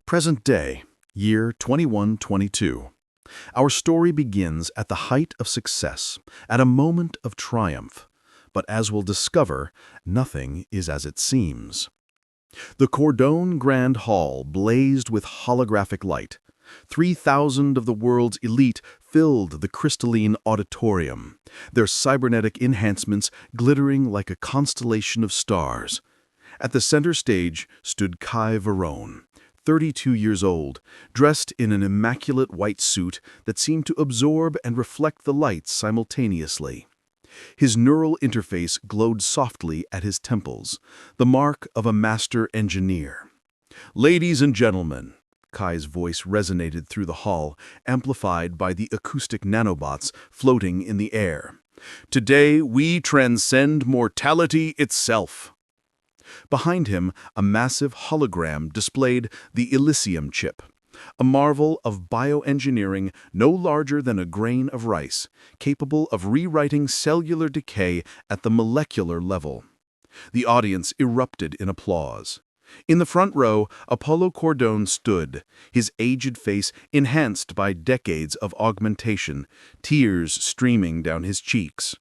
Present day, year 2122. Our story begins at the height of success, at a moment of triumph. But as we'll discover, nothing is as it seems. The Cordon Grand Hall blazed with holographic light. 3,000 of the world's elite filled the crystalline auditorium, their cybernetic enhancements glittering like a constellation of stars. At the center stage stood Kai Verone, 32 years old, dressed in an immaculate white suit that seemed to absorb and reflect the lights simultaneously. His neural interface glowed softly at his temples, the mark of a master engineer. "Ladies and gentlemen," Kai's voice resonated through the hall, amplified by the acoustic nanobots floating in the air. "Today we transcend mortality itself." Behind him, a massive hologram displayed the Elysium chip, a marvel of bioengineering no larger than a grain of rice, capable of rewriting cellular decay at the molecular level. The audience erupted in applause. In the front row, Apollo Cordon stood, his aged face enhanced by decades of augmentation, tears streaming down his cheeks.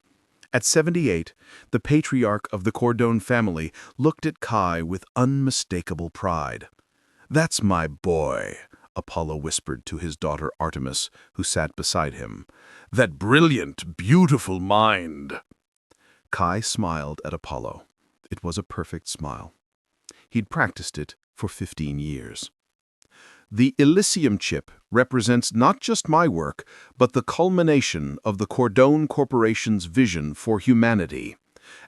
At 78, the patriarch of the Cordon family looked at Kai with unmistakable pride. "That's my boy," Apollo whispered to his daughter Artemis, who sat beside him. "That brilliant, beautiful mind." Kai smiled at Apollo. It was a perfect smile. He'd practiced it for 15 years. The Elysium chip represents not just my work, but the culmination of the Cordon Corporation's vision for humanity.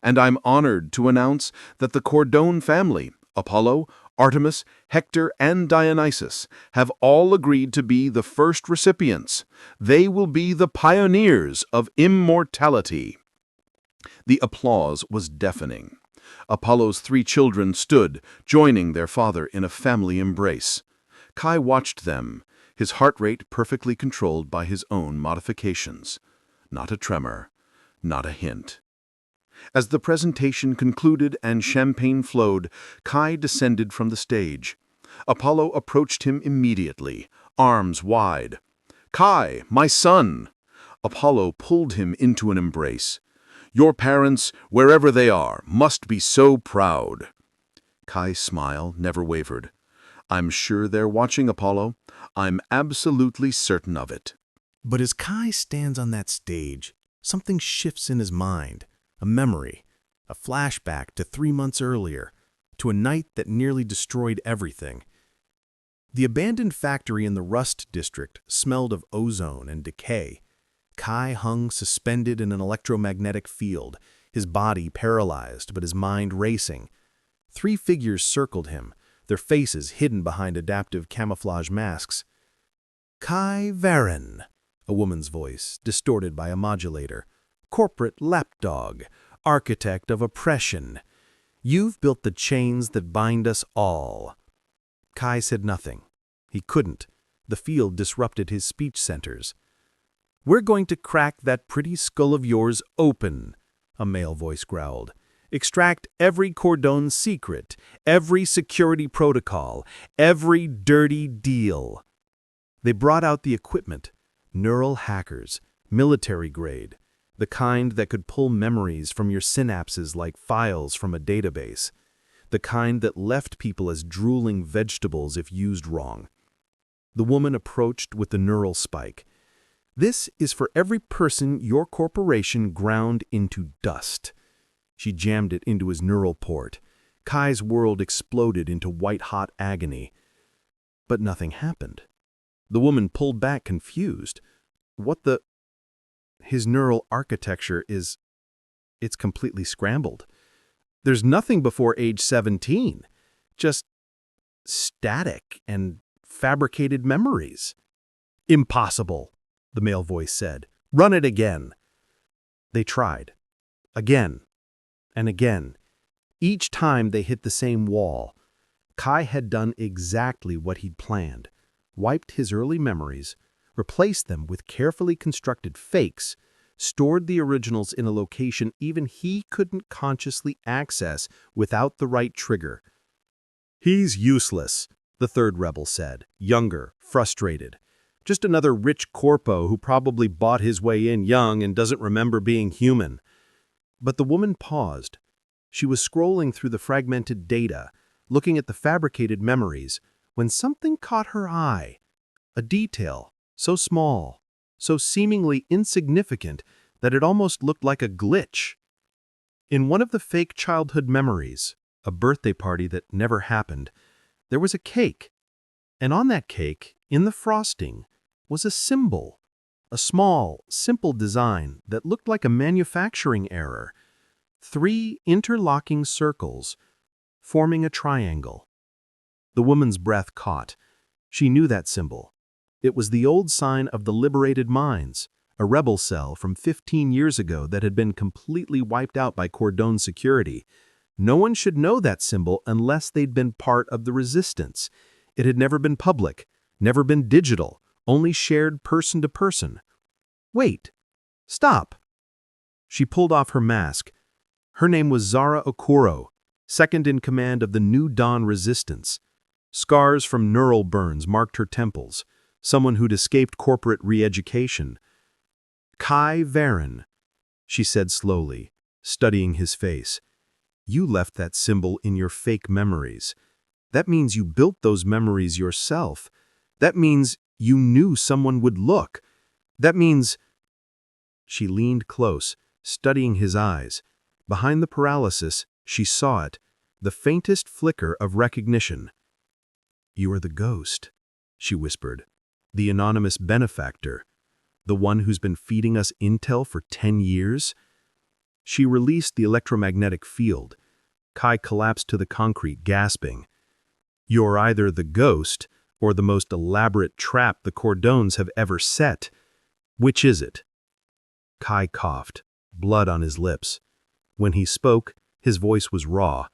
And I'm honored to announce that the Cordon family, Apollo, Artemis, Hector, and Dionysus, have all agreed to be the first recipients. They will be the pioneers of immortality. The applause was deafening. Apollo's 3 children stood, joining their father in a family embrace. Kai watched them, his heart rate perfectly controlled by his own modifications. Not a tremor, not a hint. As the presentation concluded and champagne flowed, Kai descended from the stage. Apollo approached him immediately, arms wide. "Kai, my son!" Apollo pulled him into an embrace. "Your parents, wherever they are, must be so proud." Kai's smile never wavered. "I'm sure they're watching, Apollo. I'm absolutely certain of it." But as Kai stands on that stage, something shifts in his mind. A memory, a flashback to 3 months earlier, to a night that nearly destroyed everything. The abandoned factory in the Rust District smelled of ozone and decay. Kai hung suspended in an electromagnetic field, his body paralyzed but his mind racing. 3 figures circled him, their faces hidden behind adaptive camouflage masks. "Kai Varen," a woman's voice, distorted by a modulator. "Corporate lapdog, architect of oppression. You've built the chains that bind us all." Kai said nothing. He couldn't. The field disrupted his speech centers. "We're going to crack that pretty skull of yours open," a male voice growled. "Extract every Cordon secret, every security protocol, every dirty deal." They brought out the equipment, neural hackers, military grade, the kind that could pull memories from your synapses like files from a database, the kind that left people as drooling vegetables if used wrong. The woman approached with the neural spike. "This is for every person your corporation ground into dust." She jammed it into his neural port. Kai's world exploded into white-hot agony. But nothing happened. The woman pulled back confused. "What the—" "His neural architecture it's completely scrambled. There's nothing before age 17. Just static and fabricated memories." "Impossible," the male voice said. "Run it again." They tried. Again. And again. Each time they hit the same wall. Kai had done exactly what he'd planned. Wiped his early memories, replaced them with carefully constructed fakes, stored the originals in a location even he couldn't consciously access without the right trigger. "He's useless," the third rebel said, younger, frustrated. Just another rich corpo who probably bought his way in young and doesn't remember being human. But the woman paused. She was scrolling through the fragmented data, looking at the fabricated memories, when something caught her eye. A detail, so small, so seemingly insignificant that it almost looked like a glitch. In one of the fake childhood memories, a birthday party that never happened, there was a cake. And on that cake, in the frosting, was a symbol. A small, simple design that looked like a manufacturing error. 3 interlocking circles, forming a triangle. The woman's breath caught. She knew that symbol. It was the old sign of the liberated minds, a rebel cell from 15 years ago that had been completely wiped out by Cordon security. No one should know that symbol unless they'd been part of the resistance. It had never been public, never been digital, only shared person to person. Wait. Stop. She pulled off her mask. Her name was Zara Okoro, second in command of the New Dawn Resistance. Scars from neural burns marked her temples, someone who'd escaped corporate re-education. Kai Varen, she said slowly, studying his face. You left that symbol in your fake memories. That means you built those memories yourself. That means you knew someone would look. That means... She leaned close, studying his eyes. Behind the paralysis, she saw it, the faintest flicker of recognition. You are the ghost, she whispered. The anonymous benefactor. The one who's been feeding us intel for 10 years? She released the electromagnetic field. Kai collapsed to the concrete, gasping. You're either the ghost or the most elaborate trap the Cordons have ever set. Which is it? Kai coughed, blood on his lips. When he spoke, his voice was raw.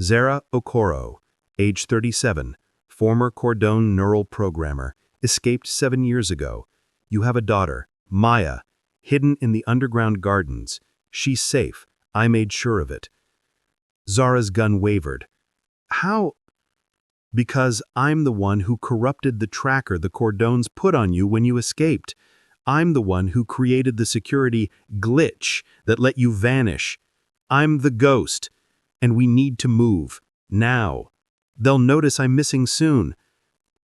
Zara Okoro, age 37, former Cordon neural programmer, escaped 7 years ago. You have a daughter, Maya, hidden in the underground gardens. She's safe. I made sure of it. Zara's gun wavered. How? Because I'm the one who corrupted the tracker the Cordons put on you when you escaped. I'm the one who created the security glitch that let you vanish. I'm the ghost, and we need to move, now. They'll notice I'm missing soon.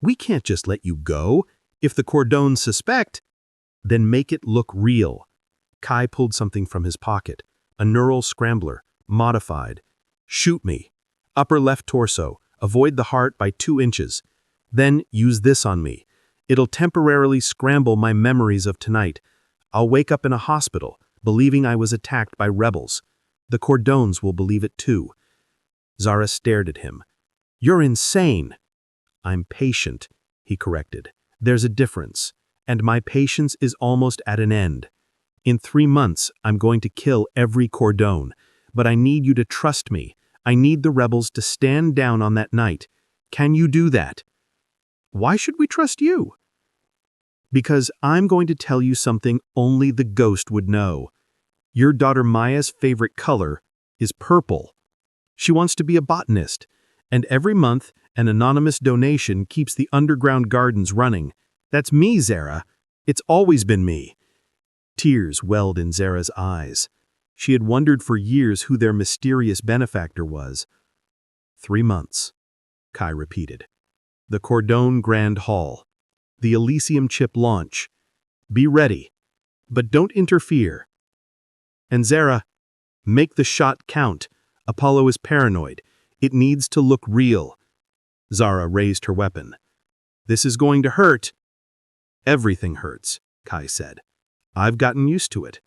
We can't just let you go. If the Cordons suspect, then make it look real. Kai pulled something from his pocket, a neural scrambler, modified. Shoot me. Upper left torso, avoid the heart by 2 inches. Then use this on me. It'll temporarily scramble my memories of tonight. I'll wake up in a hospital, believing I was attacked by rebels. The Cordons will believe it too. Zara stared at him. You're insane. I'm patient, he corrected. There's a difference, and my patience is almost at an end. In 3 months, I'm going to kill every Cordon, but I need you to trust me. I need the rebels to stand down on that night. Can you do that? Why should we trust you? Because I'm going to tell you something only the ghost would know. Your daughter Maya's favorite color is purple. She wants to be a botanist, and every month an anonymous donation keeps the underground gardens running. That's me, Zara. It's always been me. Tears welled in Zara's eyes. She had wondered for years who their mysterious benefactor was. 3 months, Kai repeated. The Cordon Grand Hall. The Elysium chip launch. Be ready, but don't interfere. And Zara, make the shot count. Apollo is paranoid. It needs to look real. Zara raised her weapon. This is going to hurt. Everything hurts, Kai said. I've gotten used to it.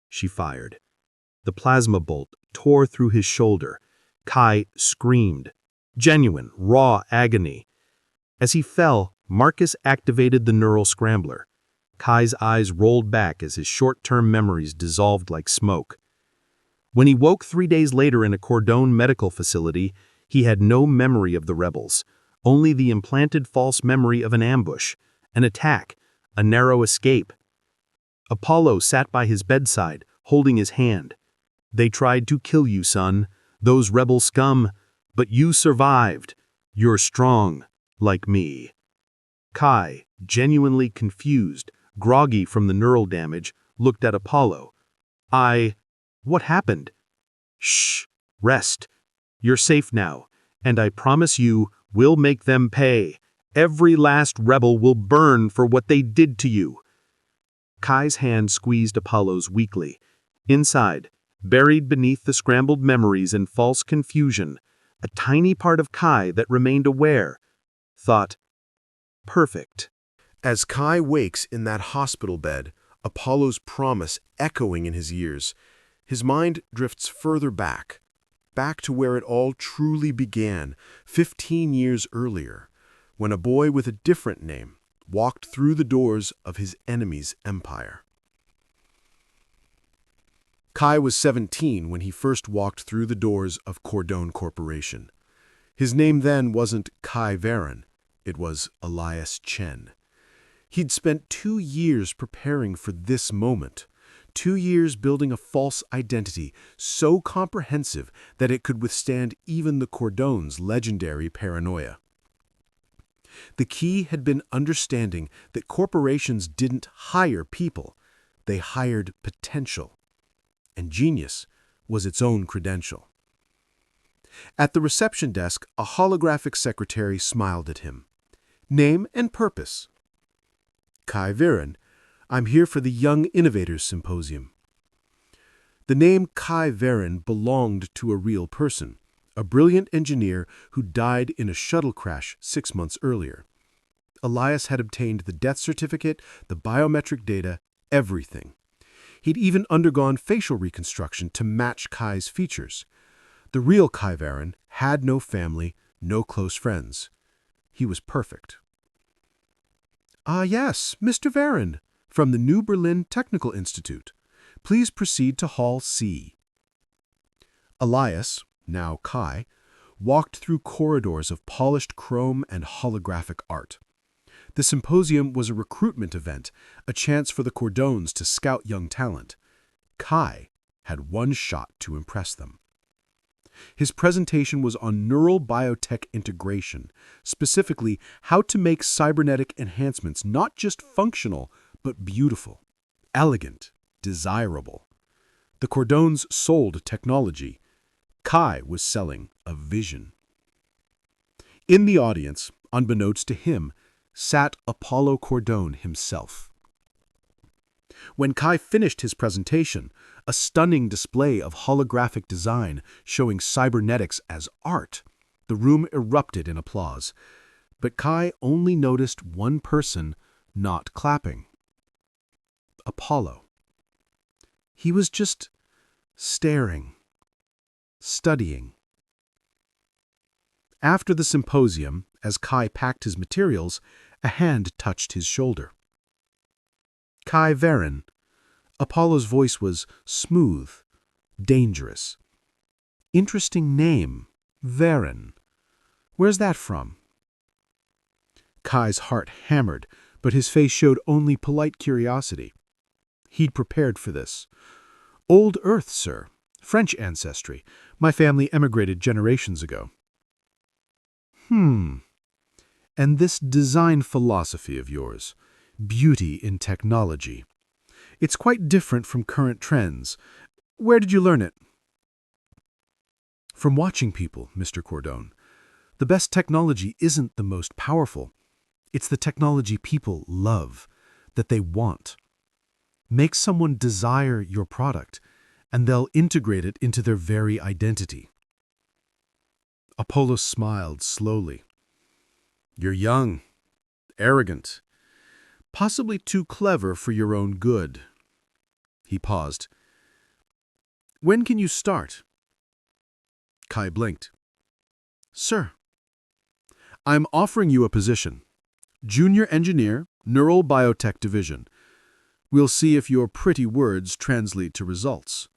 She fired. The plasma bolt tore through his shoulder. Kai screamed. Genuine, raw agony. As he fell, Marcus activated the neural scrambler. Kai's eyes rolled back as his short-term memories dissolved like smoke. When he woke 3 days later in a Cordon medical facility, he had no memory of the rebels, only the implanted false memory of an ambush, an attack, a narrow escape. Apollo sat by his bedside, holding his hand. They tried to kill you, son, those rebel scum, but you survived. You're strong. like me. Kai, genuinely confused, groggy from the neural damage, looked at Apollo. What happened? Shh, rest. You're safe now, and I promise you, we'll make them pay. Every last rebel will burn for what they did to you. Kai's hand squeezed Apollo's weakly. Inside, buried beneath the scrambled memories and false confusion, a tiny part of Kai that remained aware, thought, perfect. As Kai wakes in that hospital bed, Apollo's promise echoing in his ears, his mind drifts further back to where it all truly began, 15 years earlier, when a boy with a different name walked through the doors of his enemy's empire. Kai was 17 when he first walked through the doors of Cordone Corporation. His name then wasn't Kai Varen, it was Elias Chen. He'd spent 2 years preparing for this moment, 2 years building a false identity so comprehensive that it could withstand even the Cordone's legendary paranoia. The key had been understanding that corporations didn't hire people, they hired potential. And genius was its own credential. At the reception desk, a holographic secretary smiled at him. Name and purpose. Kai Viren, I'm here for the Young Innovators Symposium. The name Kai Varen belonged to a real person, a brilliant engineer who died in a shuttle crash 6 months earlier. Elias had obtained the death certificate, the biometric data, everything. He'd even undergone facial reconstruction to match Kai's features. The real Kai Varen had no family, no close friends. He was perfect. Ah, yes, Mr. Varen, from the New Berlin Technical Institute. Please proceed to Hall C. Elias, now Kai, walked through corridors of polished chrome and holographic art. The symposium was a recruitment event, a chance for the Cordones to scout young talent. Kai had one shot to impress them. His presentation was on neural biotech integration, specifically how to make cybernetic enhancements not just functional, but beautiful, elegant, desirable. The Cordones sold technology. Kai was selling a vision. In the audience, unbeknownst to him, sat Apollo Cordone himself. When Kai finished his presentation, a stunning display of holographic design showing cybernetics as art, the room erupted in applause. But Kai only noticed one person not clapping. Apollo. He was just staring, studying. After the symposium, as Kai packed his materials, a hand touched his shoulder. Kai Varen. Apollo's voice was smooth, dangerous. Interesting name, Varen. Where's that from? Kai's heart hammered, but his face showed only polite curiosity. He'd prepared for this. Old Earth, sir. French ancestry. My family emigrated generations ago. And this design philosophy of yours, beauty in technology. It's quite different from current trends. Where did you learn it? From watching people, Mr. Cordone. The best technology isn't the most powerful. It's the technology people love, that they want. Make someone desire your product, and they'll integrate it into their very identity. Apollo smiled slowly. You're young, arrogant, possibly too clever for your own good. He paused. When can you start? Kai blinked. Sir, I'm offering you a position. Junior Engineer, Neural Biotech Division. We'll see if your pretty words translate to results.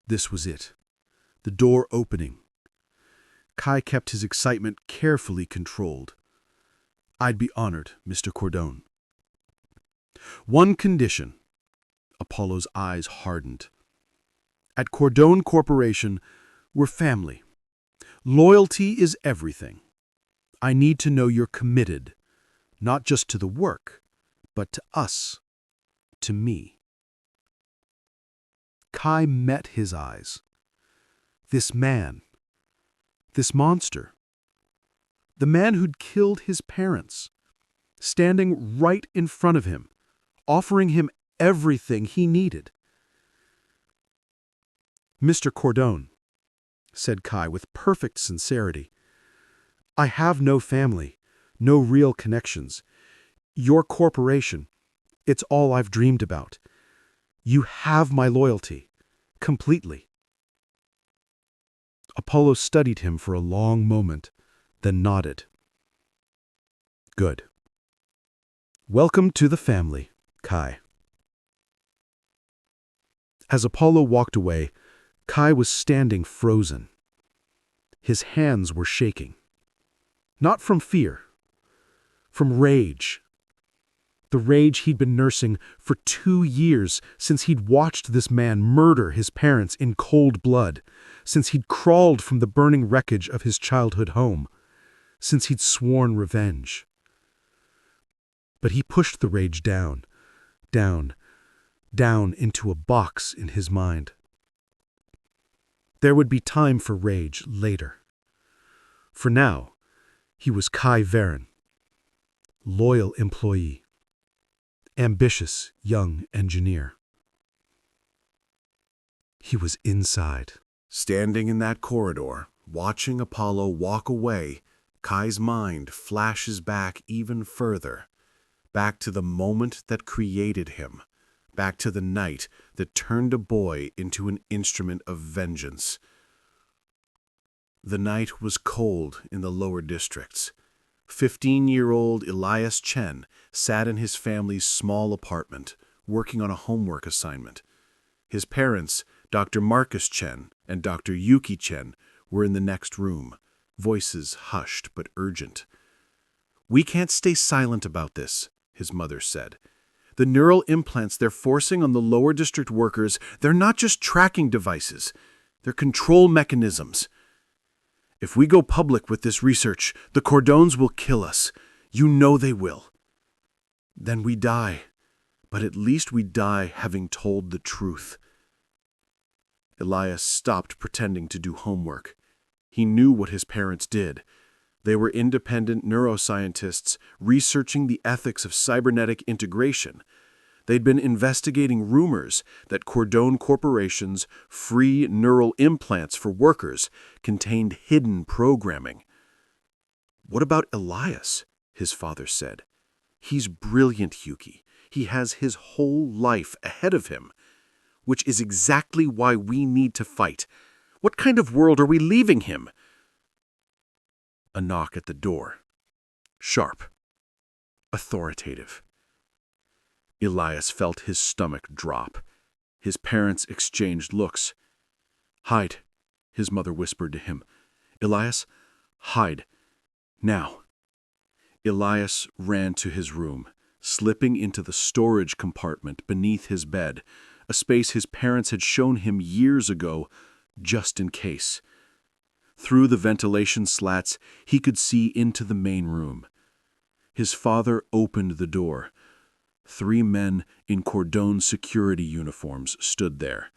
This was it. The door opening. Kai kept his excitement carefully controlled. I'd be honored, Mr. Cordone. One condition. Apollo's eyes hardened. At Cordone Corporation, we're family. Loyalty is everything. I need to know you're committed, not just to the work, but to us, to me. Kai met his eyes. This man, this monster, the man who'd killed his parents, standing right in front of him, offering him everything he needed. "Mr. Cordone," said Kai with perfect sincerity, "I have no family, no real connections. Your corporation, it's all I've dreamed about. You have my loyalty, completely." Apollo studied him for a long moment, then nodded. "Good. Welcome to the family, Kai." As Apollo walked away, Kai was standing frozen. His hands were shaking. Not from fear, from rage. The rage he'd been nursing for 2 years since he'd watched this man murder his parents in cold blood, since he'd crawled from the burning wreckage of his childhood home, since he'd sworn revenge. But he pushed the rage down into a box in his mind. There would be time for rage later. For now, he was Kai Varen, loyal employee, ambitious young engineer. He was inside. Standing in that corridor, watching Apollo walk away, Kai's mind flashes back even further, back to the moment that created him, back to the night that turned a boy into an instrument of vengeance. The night was cold in the lower districts. 15-year-old Elias Chen sat in his family's small apartment, working on a homework assignment. His parents, Dr. Marcus Chen and Dr. Yuki Chen, were in the next room, voices hushed but urgent. "We can't stay silent about this," his mother said. "The neural implants they're forcing on the lower district workers, they're not just tracking devices. They're control mechanisms. If we go public with this research, the Cordones will kill us. You know they will. Then we die. But at least we die having told the truth." Elias stopped pretending to do homework. He knew what his parents did. They were independent neuroscientists researching the ethics of cybernetic integration. They'd been investigating rumors that Cordone Corporation's free neural implants for workers contained hidden programming. "What about Elias?" his father said. "He's brilliant, Yuki. He has his whole life ahead of him, which is exactly why we need to fight. What kind of world are we leaving him?" A knock at the door. Sharp. Authoritative. Elias felt his stomach drop. His parents exchanged looks. "Hide," his mother whispered to him. "Elias, hide. Now." Elias ran to his room, slipping into the storage compartment beneath his bed, a space his parents had shown him years ago, just in case. Through the ventilation slats, he could see into the main room. His father opened the door. 3 men in Cordone security uniforms stood there,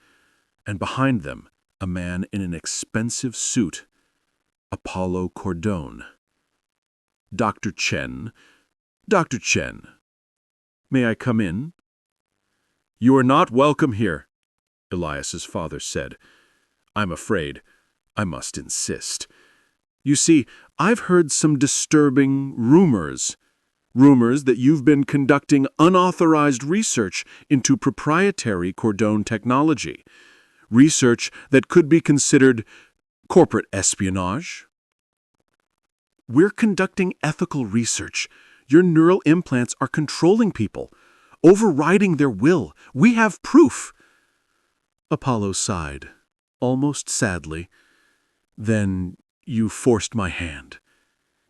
and behind them, a man in an expensive suit, Apollo Cordone. "Dr. Chen, Dr. Chen, may I come in?" "You are not welcome here," Elias's father said. "I'm afraid I must insist. You see, I've heard some disturbing rumors that you've been conducting unauthorized research into proprietary Cordone technology, research that could be considered corporate espionage." "We're conducting ethical research. Your neural implants are controlling people, overriding their will. We have proof." Apollo sighed, almost sadly. "Then you forced my hand.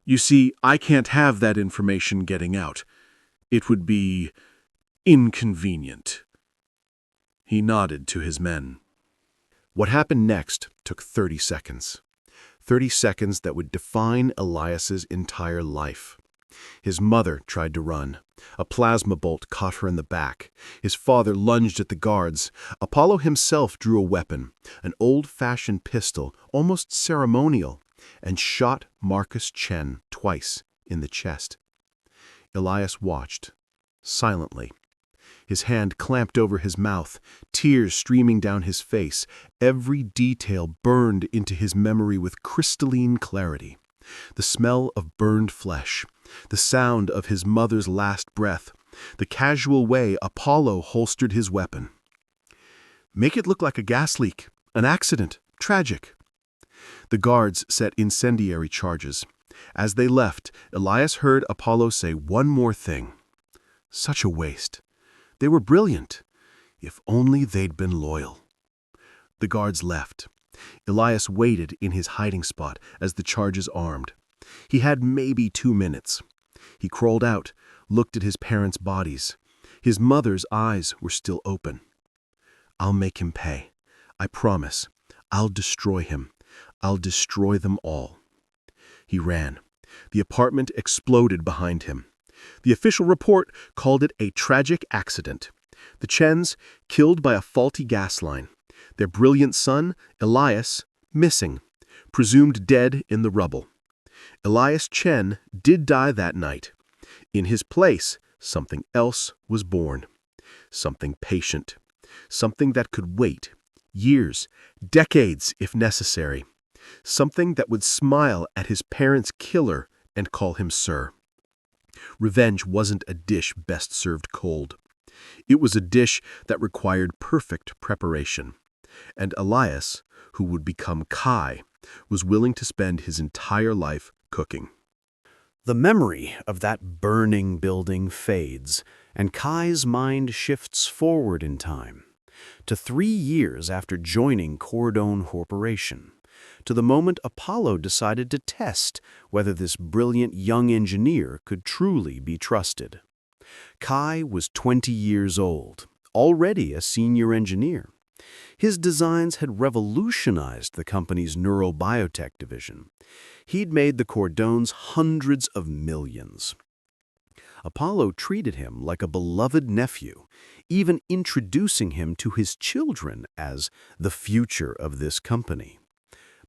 You see, I can't have that information getting out. It would be inconvenient." He nodded to his men. What happened next took 30 seconds. 30 seconds that would define Elias's entire life. His mother tried to run. A plasma bolt caught her in the back. His father lunged at the guards. Apollo himself drew a weapon, an old-fashioned pistol, almost ceremonial, and shot Marcus Chen twice in the chest. Elias watched, silently. His hand clamped over his mouth, tears streaming down his face. Every detail burned into his memory with crystalline clarity. The smell of burned flesh, the sound of his mother's last breath, the casual way Apollo holstered his weapon. "Make it look like a gas leak, an accident, tragic." The guards set incendiary charges. As they left, Elias heard Apollo say one more thing. Such a waste. They were brilliant. If only they'd been loyal. The guards left. Elias waited in his hiding spot as the charges armed. He had maybe 2 minutes. He crawled out, looked at his parents' bodies. His mother's eyes were still open. "I'll make him pay. I promise. I'll destroy him. I'll destroy them all." He ran. The apartment exploded behind him. The official report called it a tragic accident. The Chens killed by a faulty gas line. Their brilliant son, Elias, missing, presumed dead in the rubble. Elias Chen did die that night. In his place, something else was born. Something patient. Something that could wait. Years, decades if necessary. Something that would smile at his parents' killer and call him sir. Revenge wasn't a dish best served cold. It was a dish that required perfect preparation. And Elias, who would become Kai, was willing to spend his entire life cooking. The memory of that burning building fades, and Kai's mind shifts forward in time, to 3 years after joining Cordone Corporation, to the moment Apollo decided to test whether this brilliant young engineer could truly be trusted. Kai was 20 years old, already a senior engineer. His designs had revolutionized the company's neurobiotech division. He'd made the Cordones hundreds of millions. Apollo treated him like a beloved nephew, even introducing him to his children as the future of this company.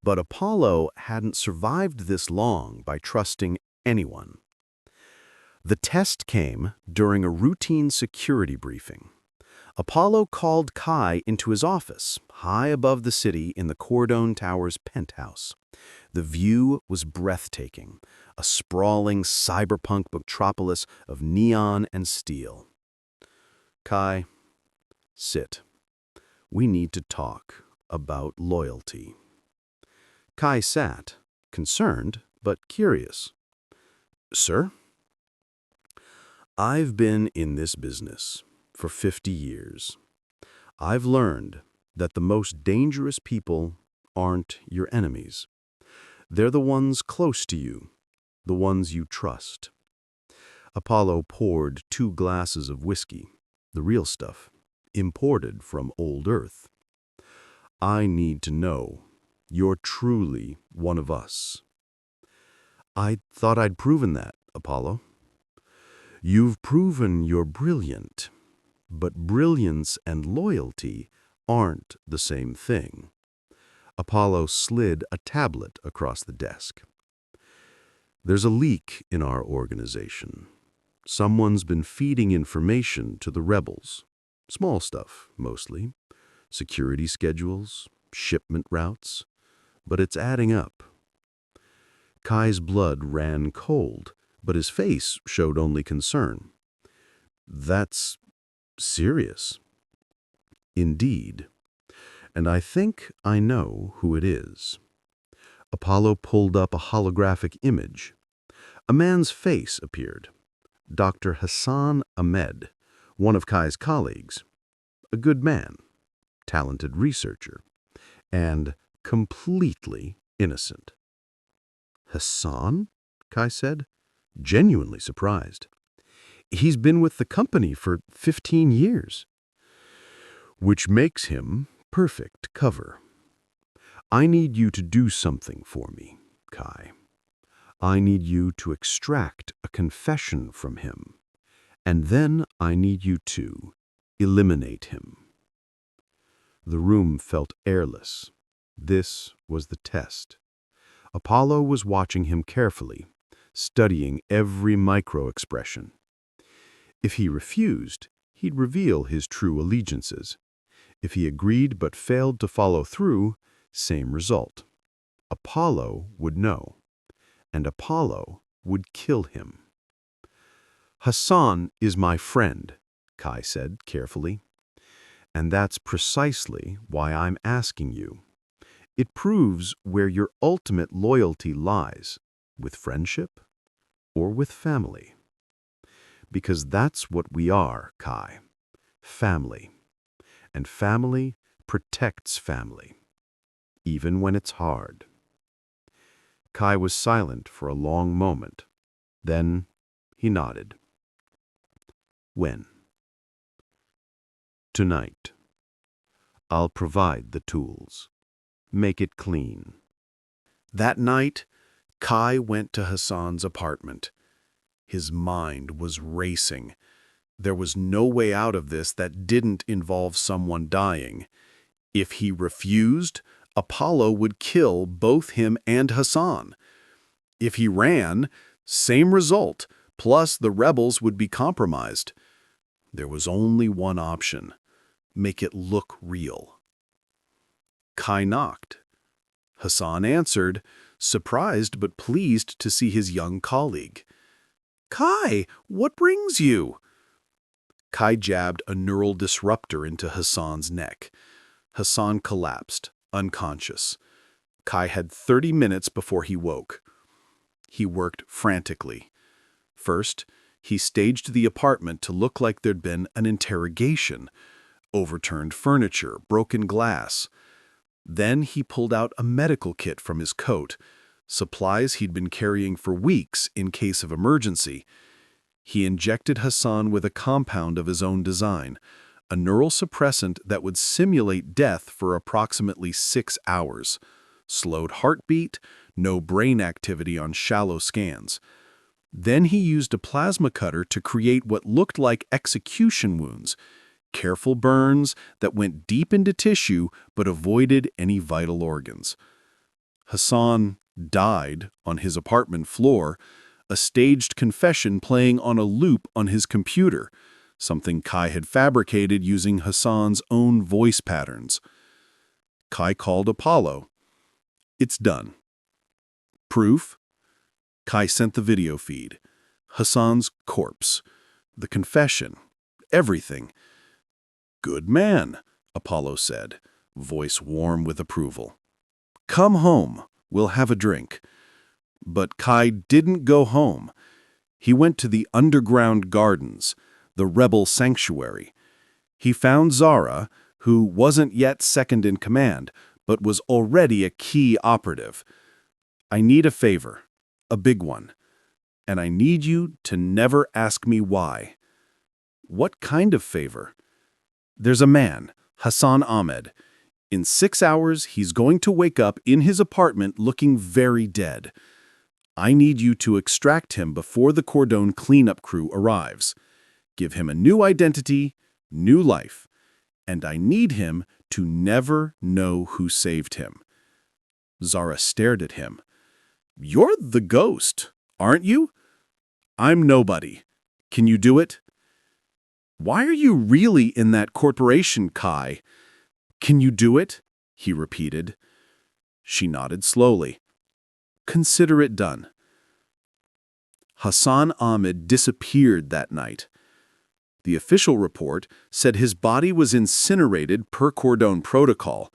But Apollo hadn't survived this long by trusting anyone. The test came during a routine security briefing. Apollo called Kai into his office, high above the city in the Cordone Tower's penthouse. The view was breathtaking, a sprawling cyberpunk metropolis of neon and steel. "Kai, sit. We need to talk about loyalty." Kai sat, concerned but curious. "Sir?" "I've been in this business for 50 years. I've learned that the most dangerous people aren't your enemies. They're the ones close to you, the ones you trust." Apollo poured 2 glasses of whiskey, the real stuff, imported from old Earth. "I need to know you're truly one of us." "I thought I'd proven that, Apollo." "You've proven you're brilliant, but brilliance and loyalty aren't the same thing." Apollo slid a tablet across the desk. "There's a leak in our organization. Someone's been feeding information to the rebels. Small stuff, mostly. Security schedules, shipment routes. But it's adding up." Kai's blood ran cold, but his face showed only concern. "That's serious." "Indeed. And I think I know who it is." Apollo pulled up a holographic image. A man's face appeared. Dr. Hassan Ahmed, one of Kai's colleagues. A good man, talented researcher, and completely innocent. "Hassan?" Kai said, genuinely surprised. "He's been with the company for 15 years. Which makes him perfect cover. I need you to do something for me, Kai. I need you to extract a confession from him, and then I need you to eliminate him. The room felt airless. This was the test. Apollo was watching him carefully, studying every micro-expression. If he refused, he'd reveal his true allegiances. If he agreed but failed to follow through, same result. Apollo would know, and Apollo would kill him. Hassan is my friend, Kai said carefully. And that's precisely why I'm asking you. It proves where your ultimate loyalty lies, with friendship or with family. Because that's what we are, Kai. Family. And family protects family, even when it's hard. Kai was silent for a long moment. Then he nodded. When? Tonight. I'll provide the tools. Make it clean. That night, Kai went to Hassan's apartment. His mind was racing. There was no way out of this that didn't involve someone dying. If he refused, Apollo would kill both him and Hassan. If he ran, same result, plus the rebels would be compromised. There was only one option. Make it look real. Kai knocked. Hassan answered, surprised but pleased to see his young colleague. Kai, what brings you? Kai jabbed a neural disruptor into Hassan's neck. Hassan collapsed, unconscious. Kai had 30 minutes before he woke. He worked frantically. First, he staged the apartment to look like there'd been an interrogation. Overturned furniture, broken glass. Then he pulled out a medical kit from his coat, supplies he'd been carrying for weeks in case of emergency. He injected Hassan with a compound of his own design, a neural suppressant that would simulate death for approximately 6 hours. Slowed heartbeat, no brain activity on shallow scans. Then he used a plasma cutter to create what looked like execution wounds, careful burns that went deep into tissue but avoided any vital organs. Hassan died on his apartment floor, a staged confession playing on a loop on his computer, something Kai had fabricated using Hassan's own voice patterns. Kai called Apollo. It's done. Proof? Kai sent the video feed. Hassan's corpse. The confession. Everything. Good man, Apollo said, voice warm with approval. Come home. We'll have a drink. But Kai didn't go home. He went to the underground gardens, the rebel sanctuary. He found Zara, who wasn't yet second in command, but was already a key operative. I need a favor, a big one, and I need you to never ask me why. What kind of favor? There's a man, Hassan Ahmed. In 6 hours, he's going to wake up in his apartment looking very dead. I need you to extract him before the Cordon cleanup crew arrives. Give him a new identity, new life, and I need him to never know who saved him. Zara stared at him. You're the ghost, aren't you? I'm nobody. Can you do it? Why are you really in that corporation, Kai? Can you do it? He repeated. She nodded slowly. Consider it done. Hassan Ahmed disappeared that night. The official report said his body was incinerated per Cordon protocol.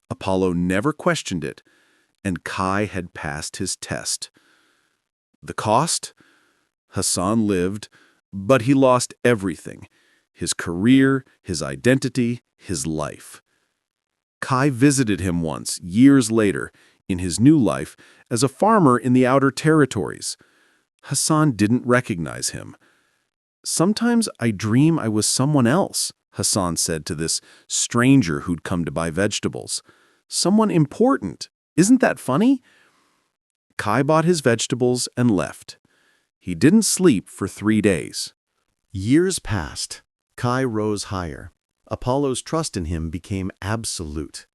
Apollo never questioned it, and Kai had passed his test. The cost? Hassan lived, but he lost everything. His career, his identity, his life. Kai visited him once, years later, in his new life, as a farmer in the outer territories. Hassan didn't recognize him. Sometimes I dream I was someone else, Hassan said to this stranger who'd come to buy vegetables. Someone important. Isn't that funny? Kai bought his vegetables and left. He didn't sleep for 3 days. Years passed. Kai rose higher. Apollo's trust in him became absolute.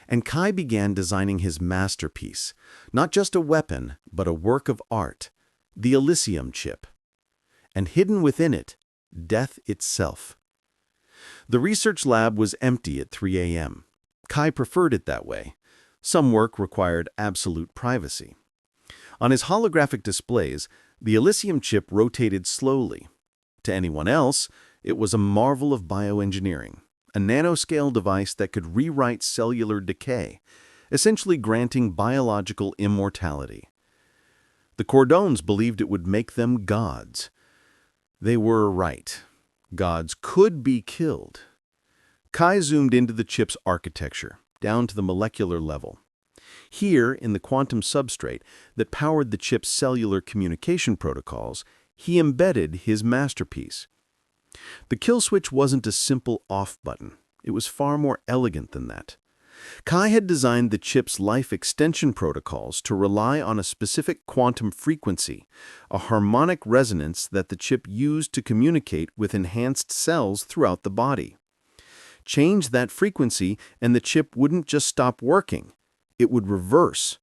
And Kai began designing his masterpiece, not just a weapon, but a work of art, the Elysium chip. And hidden within it, death itself. The research lab was empty at 3 a.m. Kai preferred it that way. Some work required absolute privacy. On his holographic displays, the Elysium chip rotated slowly. To anyone else, it was a marvel of bioengineering, a nanoscale device that could rewrite cellular decay, essentially granting biological immortality. The Cordones believed it would make them gods. They were right. Gods could be killed. Kai zoomed into the chip's architecture, down to the molecular level. Here, in the quantum substrate that powered the chip's cellular communication protocols, he embedded his masterpiece. The kill switch wasn't a simple off button. It was far more elegant than that. Kai had designed the chip's life extension protocols to rely on a specific quantum frequency, a harmonic resonance that the chip used to communicate with enhanced cells throughout the body. Change that frequency and the chip wouldn't just stop working. It would reverse.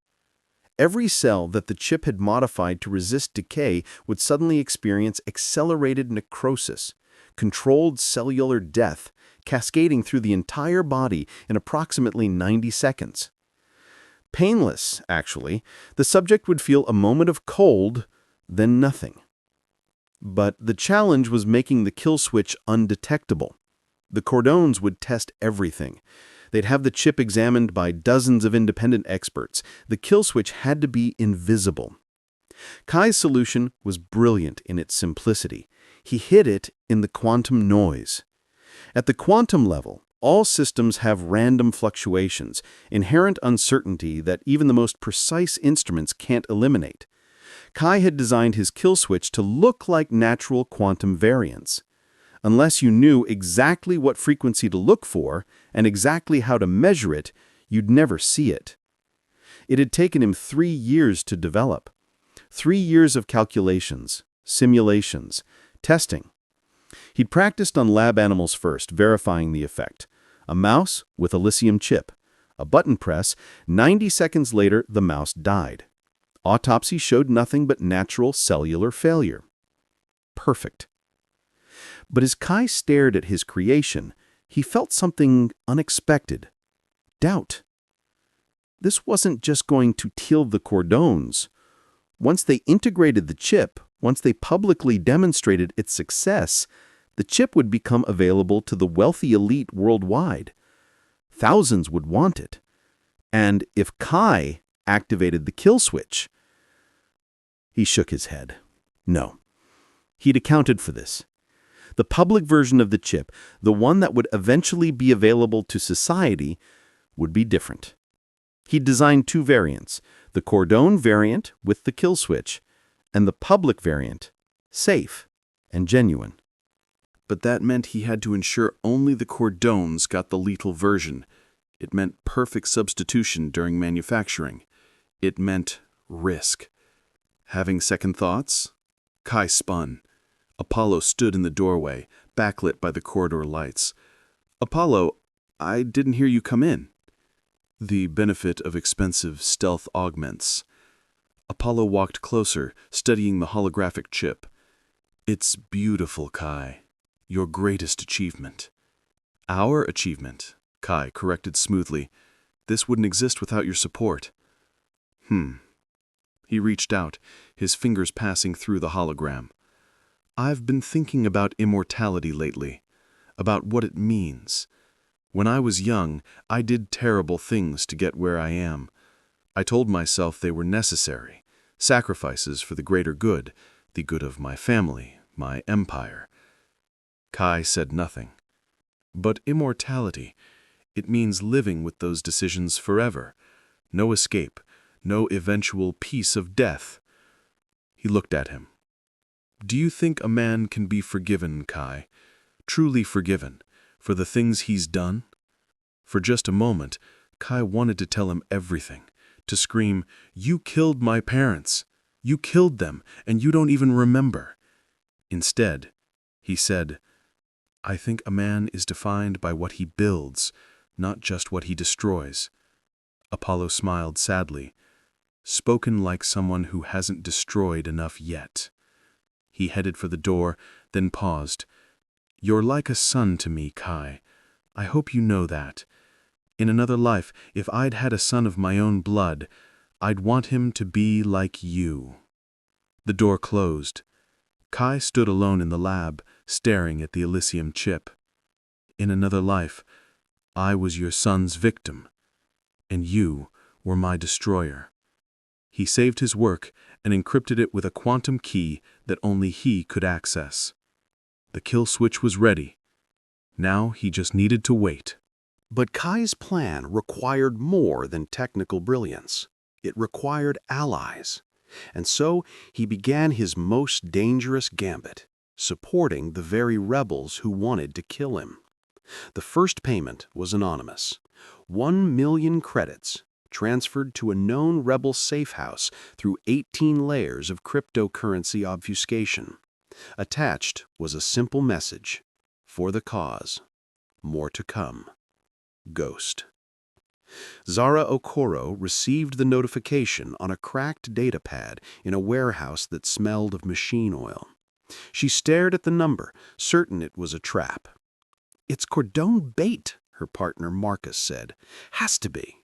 Every cell that the chip had modified to resist decay would suddenly experience accelerated necrosis, controlled cellular death, cascading through the entire body in approximately 90 seconds. Painless, actually. The subject would feel a moment of cold, then nothing. But the challenge was making the kill switch undetectable. The Cordones would test everything. They'd have the chip examined by dozens of independent experts. The kill switch had to be invisible. Kai's solution was brilliant in its simplicity. He hid it in the quantum noise. At the quantum level, all systems have random fluctuations, inherent uncertainty that even the most precise instruments can't eliminate. Kai had designed his kill switch to look like natural quantum variance. Unless you knew exactly what frequency to look for and exactly how to measure it, you'd never see it. It had taken him 3 years to develop. 3 years of calculations, simulations, testing. He'd practiced on lab animals first, verifying the effect. A mouse with a Elysium chip. A button press. 90 seconds later, the mouse died. Autopsy showed nothing but natural cellular failure. Perfect. But as Kai stared at his creation, he felt something unexpected. Doubt. This wasn't just going to kill the Cordones. Once they integrated the chip, once they publicly demonstrated its success, the chip would become available to the wealthy elite worldwide. Thousands would want it. And if Kai activated the kill switch... He shook his head. No. He'd accounted for this. The public version of the chip, the one that would eventually be available to society, would be different. He designed 2 variants, the Cordone variant with the kill switch, and the public variant, safe and genuine. But that meant he had to ensure only the Cordones got the lethal version. It meant perfect substitution during manufacturing. It meant risk. Having second thoughts, Kai spun. Apollo stood in the doorway, backlit by the corridor lights. "Apollo, I didn't hear you come in." "The benefit of expensive stealth augments." Apollo walked closer, studying the holographic chip. "It's beautiful, Kai. Your greatest achievement." "Our achievement," Kai corrected smoothly. "This wouldn't exist without your support." He reached out, his fingers passing through the hologram. "I've been thinking about immortality lately, about what it means. When I was young, I did terrible things to get where I am. I told myself they were necessary, sacrifices for the greater good, the good of my family, my empire." Kai said nothing. "But immortality, it means living with those decisions forever. No escape, no eventual peace of death." He looked at him. "Do you think a man can be forgiven, Kai, truly forgiven, for the things he's done?" For just a moment, Kai wanted to tell him everything, to scream, "You killed my parents! You killed them, and you don't even remember!" Instead, he said, "I think a man is defined by what he builds, not just what he destroys." Apollo smiled sadly, spoken like someone who hasn't destroyed enough yet. He headed for the door, then paused. "You're like a son to me, Kai. I hope you know that. In another life, if I'd had a son of my own blood, I'd want him to be like you." The door closed. Kai stood alone in the lab, staring at the Elysium chip. "In another life, I was your son's victim, and you were my destroyer." He saved his work and encrypted it with a quantum key that only he could access. The kill switch was ready. Now he just needed to wait. But Kai's plan required more than technical brilliance. It required allies. And so he began his most dangerous gambit, supporting the very rebels who wanted to kill him. The first payment was anonymous. 1,000,000 credits, transferred to a known rebel safe house through 18 layers of cryptocurrency obfuscation. Attached was a simple message: "For the cause. More to come. Ghost." Zara Okoro received the notification on a cracked datapad in a warehouse that smelled of machine oil. She stared at the number, certain it was a trap. "It's Cordone bait," her partner Marcus said. "Has to be."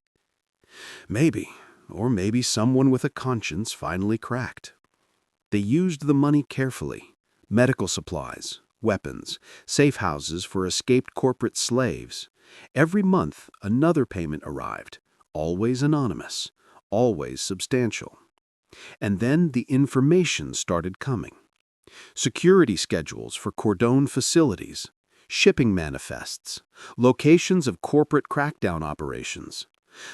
Maybe, or maybe someone with a conscience finally cracked. They used the money carefully. Medical supplies, weapons, safe houses for escaped corporate slaves. Every month, another payment arrived, always anonymous, always substantial. And then the information started coming. Security schedules for Cordone facilities, shipping manifests, locations of corporate crackdown operations.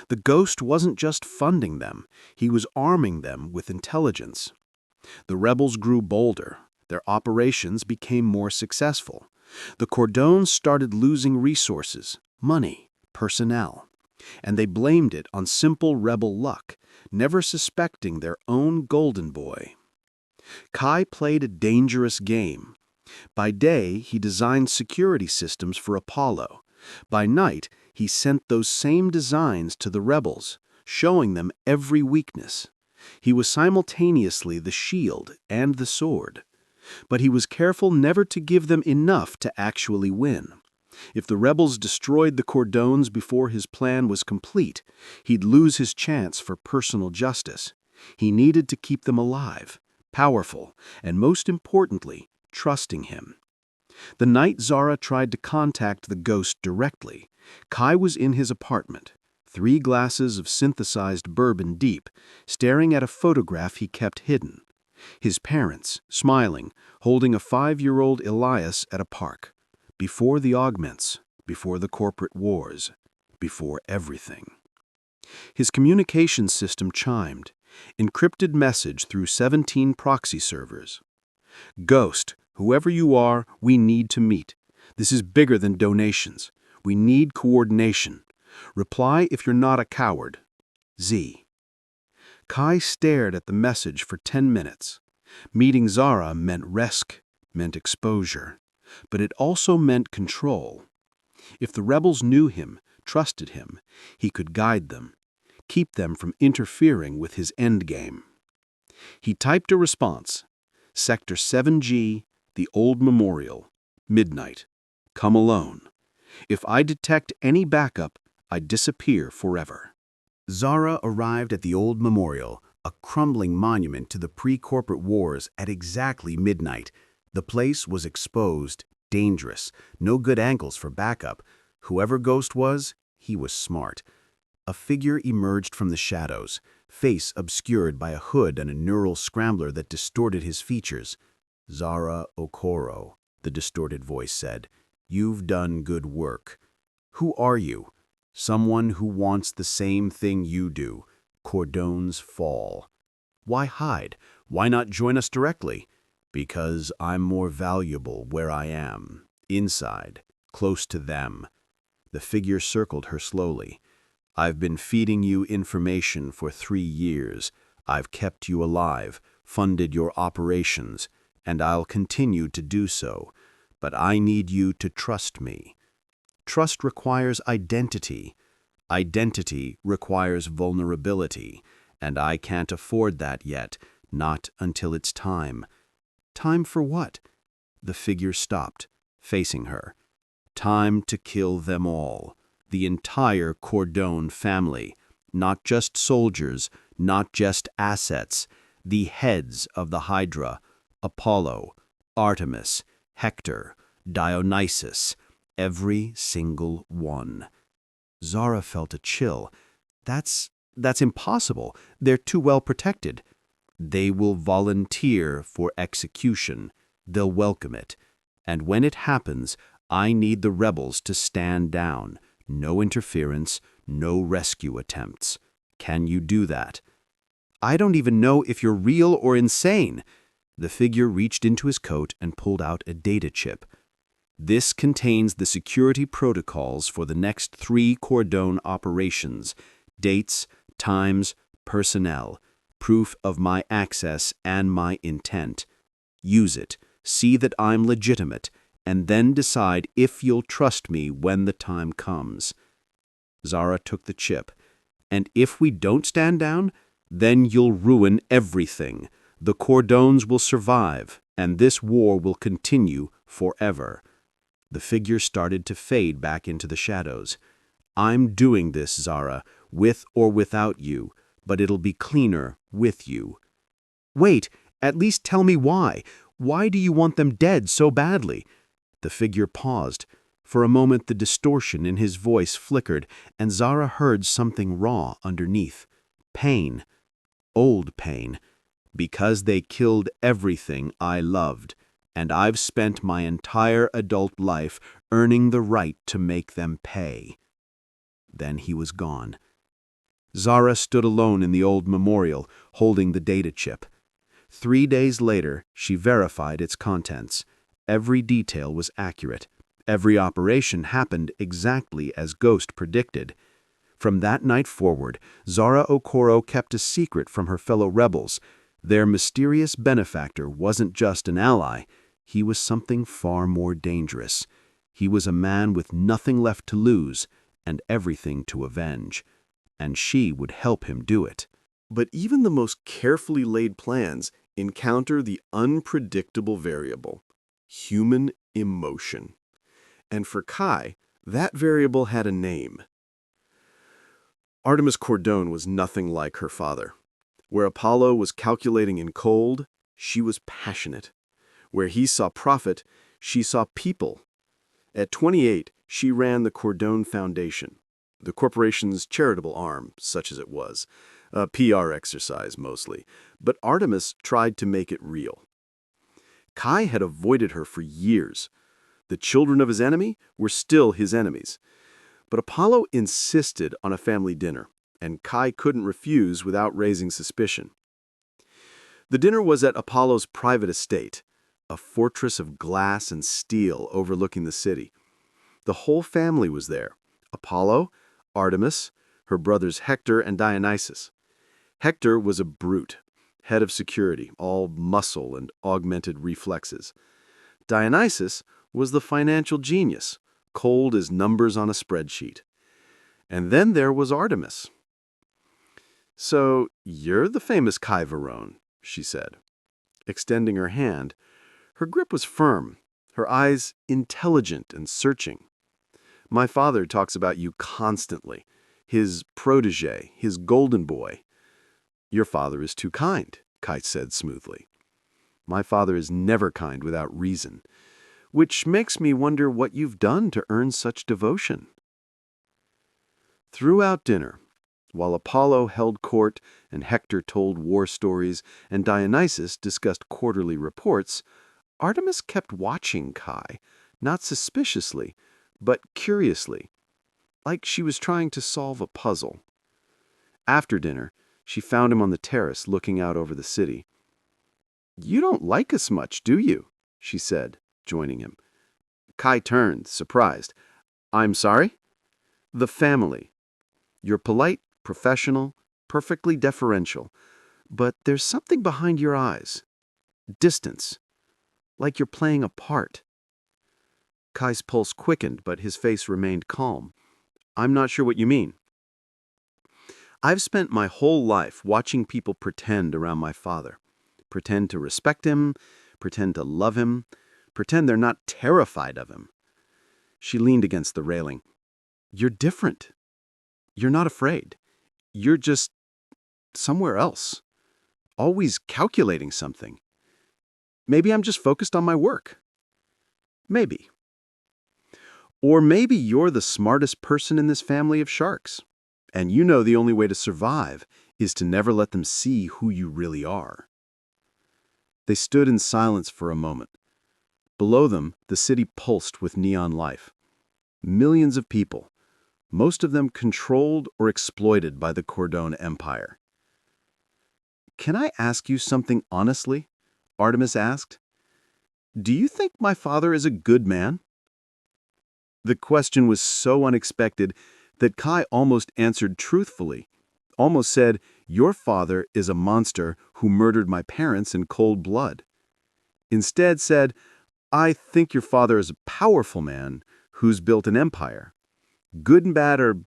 The Ghost wasn't just funding them, he was arming them with intelligence. The rebels grew bolder, their operations became more successful. The Cordones started losing resources, money, personnel, and they blamed it on simple rebel luck, never suspecting their own golden boy. Kai played a dangerous game. By day, he designed security systems for Apollo. By night, he sent those same designs to the rebels, showing them every weakness. He was simultaneously the shield and the sword. But he was careful never to give them enough to actually win. If the rebels destroyed the Cordones before his plan was complete, he'd lose his chance for personal justice. He needed to keep them alive, powerful, and most importantly, trusting him. The night Zara tried to contact the Ghost directly, Kai was in his apartment, 3 glasses of synthesized bourbon deep, staring at a photograph he kept hidden. His parents, smiling, holding a 5-year-old Elias at a park. Before the augments, before the corporate wars, before everything. His communication system chimed, encrypted message through 17 proxy servers. "Ghost, whoever you are, we need to meet. This is bigger than donations. We need coordination. Reply if you're not a coward. Z." Kai stared at the message for 10 minutes. Meeting Zara meant risk, meant exposure, but it also meant control. If the rebels knew him, trusted him, he could guide them, keep them from interfering with his endgame. He typed a response: "Sector 7G, the old memorial, midnight. Come alone. If I detect any backup, I disappear forever." Zara arrived at the old memorial, a crumbling monument to the pre-corporate wars, at exactly midnight. The place was exposed, dangerous, no good angles for backup. Whoever Ghost was, he was smart. A figure emerged from the shadows, face obscured by a hood and a neural scrambler that distorted his features. "Zara Okoro," the distorted voice said. "You've done good work. Who are you?" "Someone who wants the same thing you do. Cordone's fall." "Why hide? Why not join us directly?" "Because I'm more valuable where I am, inside, close to them." The figure circled her slowly. I've been feeding you information for 3 years. I've kept you alive, funded your operations, and I'll continue to do so. But I need you to trust me. Trust requires identity. Identity requires vulnerability, and I can't afford that yet, not until it's time. Time for what? The figure stopped, facing her. Time to kill them all. The entire Cordone family. Not just soldiers, not just assets. The heads of the Hydra. Apollo, Artemis, Hector, Dionysus. Every single one. Zara felt a chill. That's impossible. They're too well protected. They will volunteer for execution. They'll welcome it. And when it happens, I need the rebels to stand down. No interference, no rescue attempts. Can you do that? I don't even know if you're real or insane. The figure reached into his coat and pulled out a data chip. This contains the security protocols for the next 3 Cordone operations. Dates, times, personnel. Proof of my access and my intent. Use it. See that I'm legitimate, and then decide if you'll trust me when the time comes. Zara took the chip. And if we don't stand down, then you'll ruin everything. The Cordones will survive, and this war will continue forever. The figure started to fade back into the shadows. I'm doing this, Zara, with or without you, but it'll be cleaner with you. Wait, at least tell me why. Why do you want them dead so badly? The figure paused. For a moment the distortion in his voice flickered, and Zara heard something raw underneath. Pain. Old pain. Because they killed everything I loved, and I've spent my entire adult life earning the right to make them pay. Then he was gone. Zara stood alone in the old memorial, holding the data chip. 3 days later, she verified its contents. Every detail was accurate. Every operation happened exactly as Ghost predicted. From that night forward, Zara Okoro kept a secret from her fellow rebels. Their mysterious benefactor wasn't just an ally. He was something far more dangerous. He was a man with nothing left to lose and everything to avenge. And she would help him do it. But even the most carefully laid plans encounter the unpredictable variable, human emotion. And for Kai, that variable had a name. Artemis Cordone was nothing like her father. Where Apollo was calculating in cold, she was passionate. Where he saw profit, she saw people. At 28, she ran the Cordone Foundation, the corporation's charitable arm, such as it was. A PR exercise, mostly. But Artemis tried to make it real. Kai had avoided her for years. The children of his enemy were still his enemies. But Apollo insisted on a family dinner, and Kai couldn't refuse without raising suspicion. The dinner was at Apollo's private estate, a fortress of glass and steel overlooking the city. The whole family was there. Apollo, Artemis, her brothers Hector and Dionysus. Hector was a brute, head of security, all muscle and augmented reflexes. Dionysus was the financial genius, cold as numbers on a spreadsheet. And then there was Artemis. "So, you're the famous Kai Verone," she said. Extending her hand, her grip was firm, her eyes intelligent and searching. "My father talks about you constantly. His protege, his golden boy." "Your father is too kind," Kai said smoothly. "My father is never kind without reason, which makes me wonder what you've done to earn such devotion." Throughout dinner, while Apollo held court and Hector told war stories and Dionysus discussed quarterly reports, Artemis kept watching Kai, not suspiciously, but curiously, like she was trying to solve a puzzle. After dinner, she found him on the terrace looking out over the city. "You don't like us much, do you?" she said, joining him. Kai turned, surprised. "I'm sorry?" "The family." You're polite, professional, perfectly deferential, but there's something behind your eyes. Distance, like you're playing a part. Kai's pulse quickened, but his face remained calm. I'm not sure what you mean. I've spent my whole life watching people pretend around my father. Pretend to respect him, pretend to love him, pretend they're not terrified of him. She leaned against the railing. You're different. You're not afraid. You're just somewhere else. Always calculating something. Maybe I'm just focused on my work. Maybe. Or maybe you're the smartest person in this family of sharks, and you know the only way to survive is to never let them see who you really are. They stood in silence for a moment. Below them, the city pulsed with neon life. Millions of people, most of them controlled or exploited by the Cordone Empire. Can I ask you something honestly? Artemis asked. Do you think my father is a good man? The question was so unexpected that Kai almost answered truthfully, almost said, your father is a monster who murdered my parents in cold blood. Instead said, I think your father is a powerful man who's built an empire. Good and bad are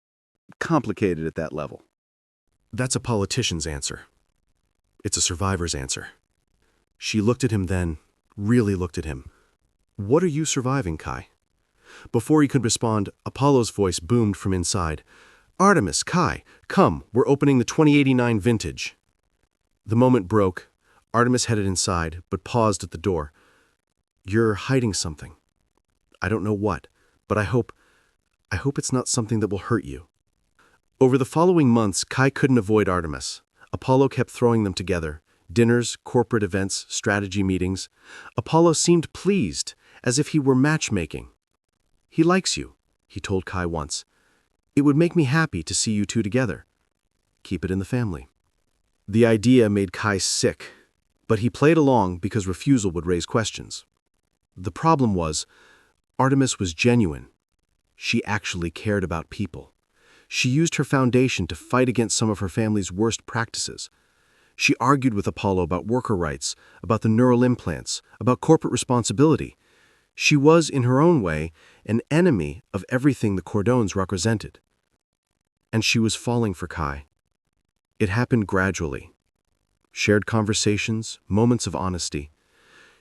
complicated at that level. That's a politician's answer. It's a survivor's answer. She looked at him then, really looked at him. What are you surviving, Kai? Before he could respond, Apollo's voice boomed from inside. Artemis, Kai, come, we're opening the 2089 vintage. The moment broke. Artemis headed inside, but paused at the door. You're hiding something. I don't know what, but I hope it's not something that will hurt you. Over the following months, Kai couldn't avoid Artemis. Apollo kept throwing them together. Dinners, corporate events, strategy meetings. Apollo seemed pleased, as if he were matchmaking. He likes you, he told Kai once. It would make me happy to see you two together. Keep it in the family. The idea made Kai sick, but he played along because refusal would raise questions. The problem was, Artemis was genuine. She actually cared about people. She used her foundation to fight against some of her family's worst practices. She argued with Apollo about worker rights, about the neural implants, about corporate responsibility. She was, in her own way, an enemy of everything the Cordones represented. And she was falling for Kai. It happened gradually. Shared conversations, moments of honesty.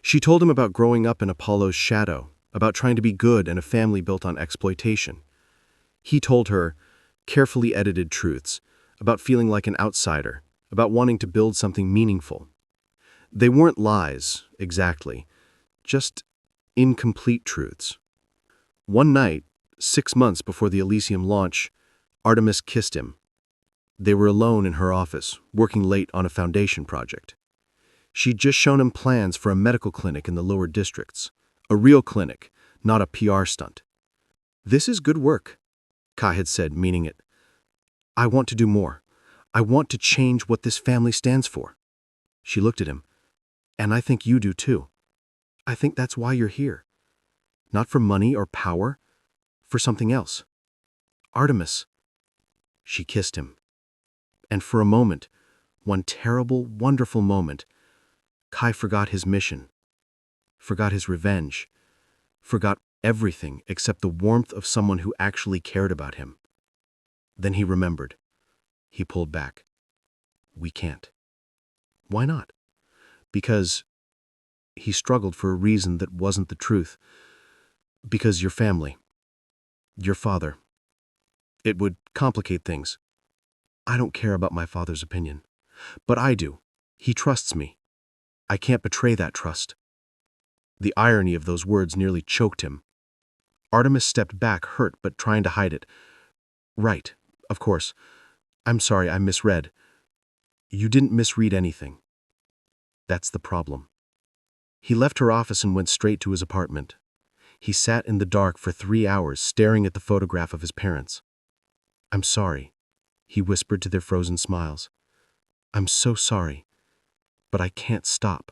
She told him about growing up in Apollo's shadow, about trying to be good in a family built on exploitation. He told her, carefully edited truths, about feeling like an outsider, about wanting to build something meaningful. They weren't lies, exactly, just incomplete truths. One night, 6 months before the Elysium launch, Artemis kissed him. They were alone in her office, working late on a foundation project. She'd just shown him plans for a medical clinic in the lower districts. A real clinic, not a PR stunt. This is good work, Kai had said, meaning it. I want to do more. I want to change what this family stands for. She looked at him. And I think you do too. I think that's why you're here. Not for money or power, for something else. Artemis. She kissed him. And for a moment, one terrible, wonderful moment, Kai forgot his mission, forgot his revenge, forgot everything except the warmth of someone who actually cared about him. Then he remembered. He pulled back. We can't. Why not? Because he struggled for a reason that wasn't the truth. Because your family, your father, it would complicate things. I don't care about my father's opinion, but I do. He trusts me. I can't betray that trust. The irony of those words nearly choked him. Artemis stepped back, hurt but trying to hide it. Right, of course. I'm sorry, I misread. You didn't misread anything. That's the problem. He left her office and went straight to his apartment. He sat in the dark for 3 hours, staring at the photograph of his parents. I'm sorry, he whispered to their frozen smiles. I'm so sorry, but I can't stop.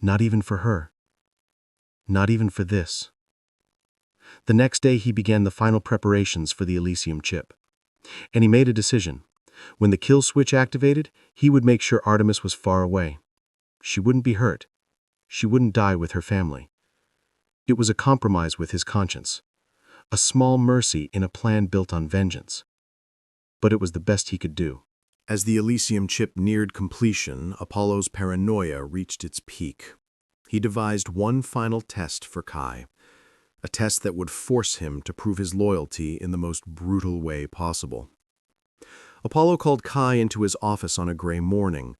Not even for her. Not even for this. The next day he began the final preparations for the Elysium chip. And he made a decision. When the kill switch activated, he would make sure Artemis was far away. She wouldn't be hurt. She wouldn't die with her family. It was a compromise with his conscience. A small mercy in a plan built on vengeance. But it was the best he could do. As the Elysium chip neared completion, Apollo's paranoia reached its peak. He devised one final test for Kai, a test that would force him to prove his loyalty in the most brutal way possible. Apollo called Kai into his office on a gray morning.